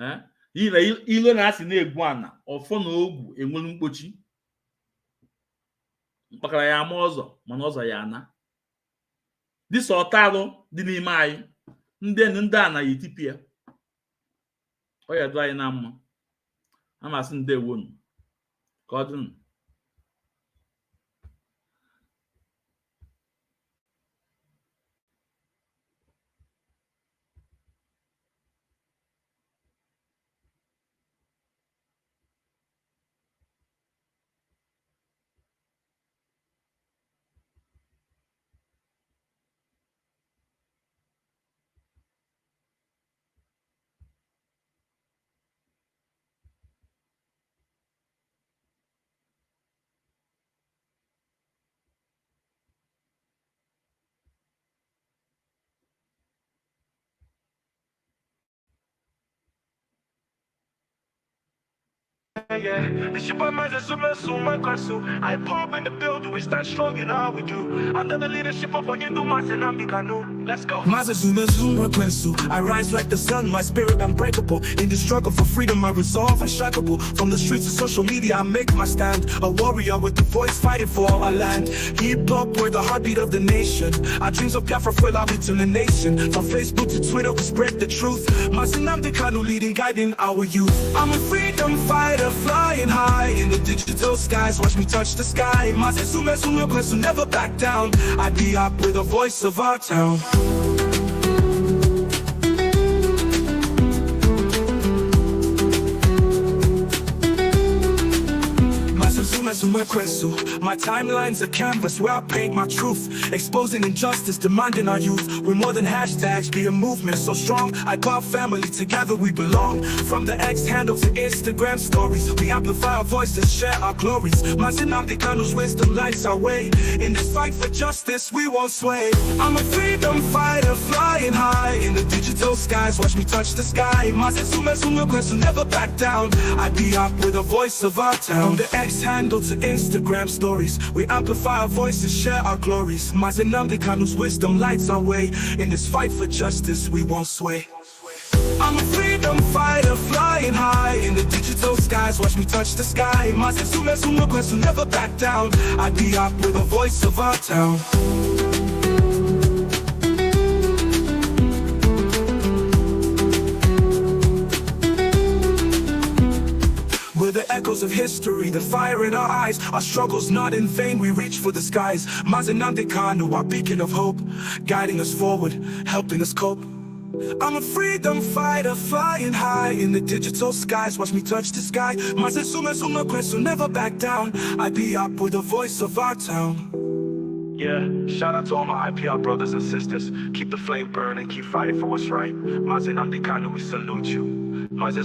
Eh? You learn as in a guana or phone ogu in one pochi. Pakaya mozo, manoza yana. This otaro didn't my ndana yitipia. Oh, you're drying am. I'm asking the one. Cotton. Yeah, the ship of Mazi my Counsel. I pop in the building, we stand strong in all we do. Under the leadership of Nnamdi, Kanu. Let's go. Mazi my Counsel. I rise like the sun, my spirit unbreakable. In the struggle for freedom, my resolve unshakable. From the streets of social media, I make my stand. A warrior with the voice fighting for our land. Hip hop, we're the heartbeat of the nation. Our dreams of Biafra full out to the nation. From Facebook to Twitter, we spread the truth. Nnamdi Kanu leading, guiding our youth. I'm a freedom fighter, flying high in the digital skies. Watch me touch the sky. Mazi never back down. I be up with the voice of our town. My timeline's a canvas where I paint my truth, exposing injustice, demanding our youth. We're more than hashtags, be a movement so strong. I call family, together we belong. From the X handle to Instagram stories, we amplify our voices, share our glories. Nnamdi Kanu's wisdom lights our way. In this fight for justice, we won't sway. I'm a freedom fighter, flying high in the digital skies. Watch me touch the sky. Mazi never back down. I be up with the voice of our town. From the X handle to Instagram stories, we amplify our voices, share our glories. Nnamdi Kanu's wisdom lights our way. In this fight for justice, we won't sway. I'm a freedom fighter, flying high in the digital skies. Watch me touch the sky. Mazi never back down. I be up with the voice of our town. We're the echoes of history, the fire in our eyes. Our struggles not in vain, we reach for the skies. Nnamdi Kanu, our beacon of hope, guiding us forward, helping us cope. I'm a freedom fighter, flying high in the digital skies. Watch me touch the sky. Mazi never back down. I be up with the voice of our town. Yeah, shout out to all my IPR brothers and sisters. Keep the flame burning, keep fighting for what's right. Nnamdi Kanu, we salute you. Mazi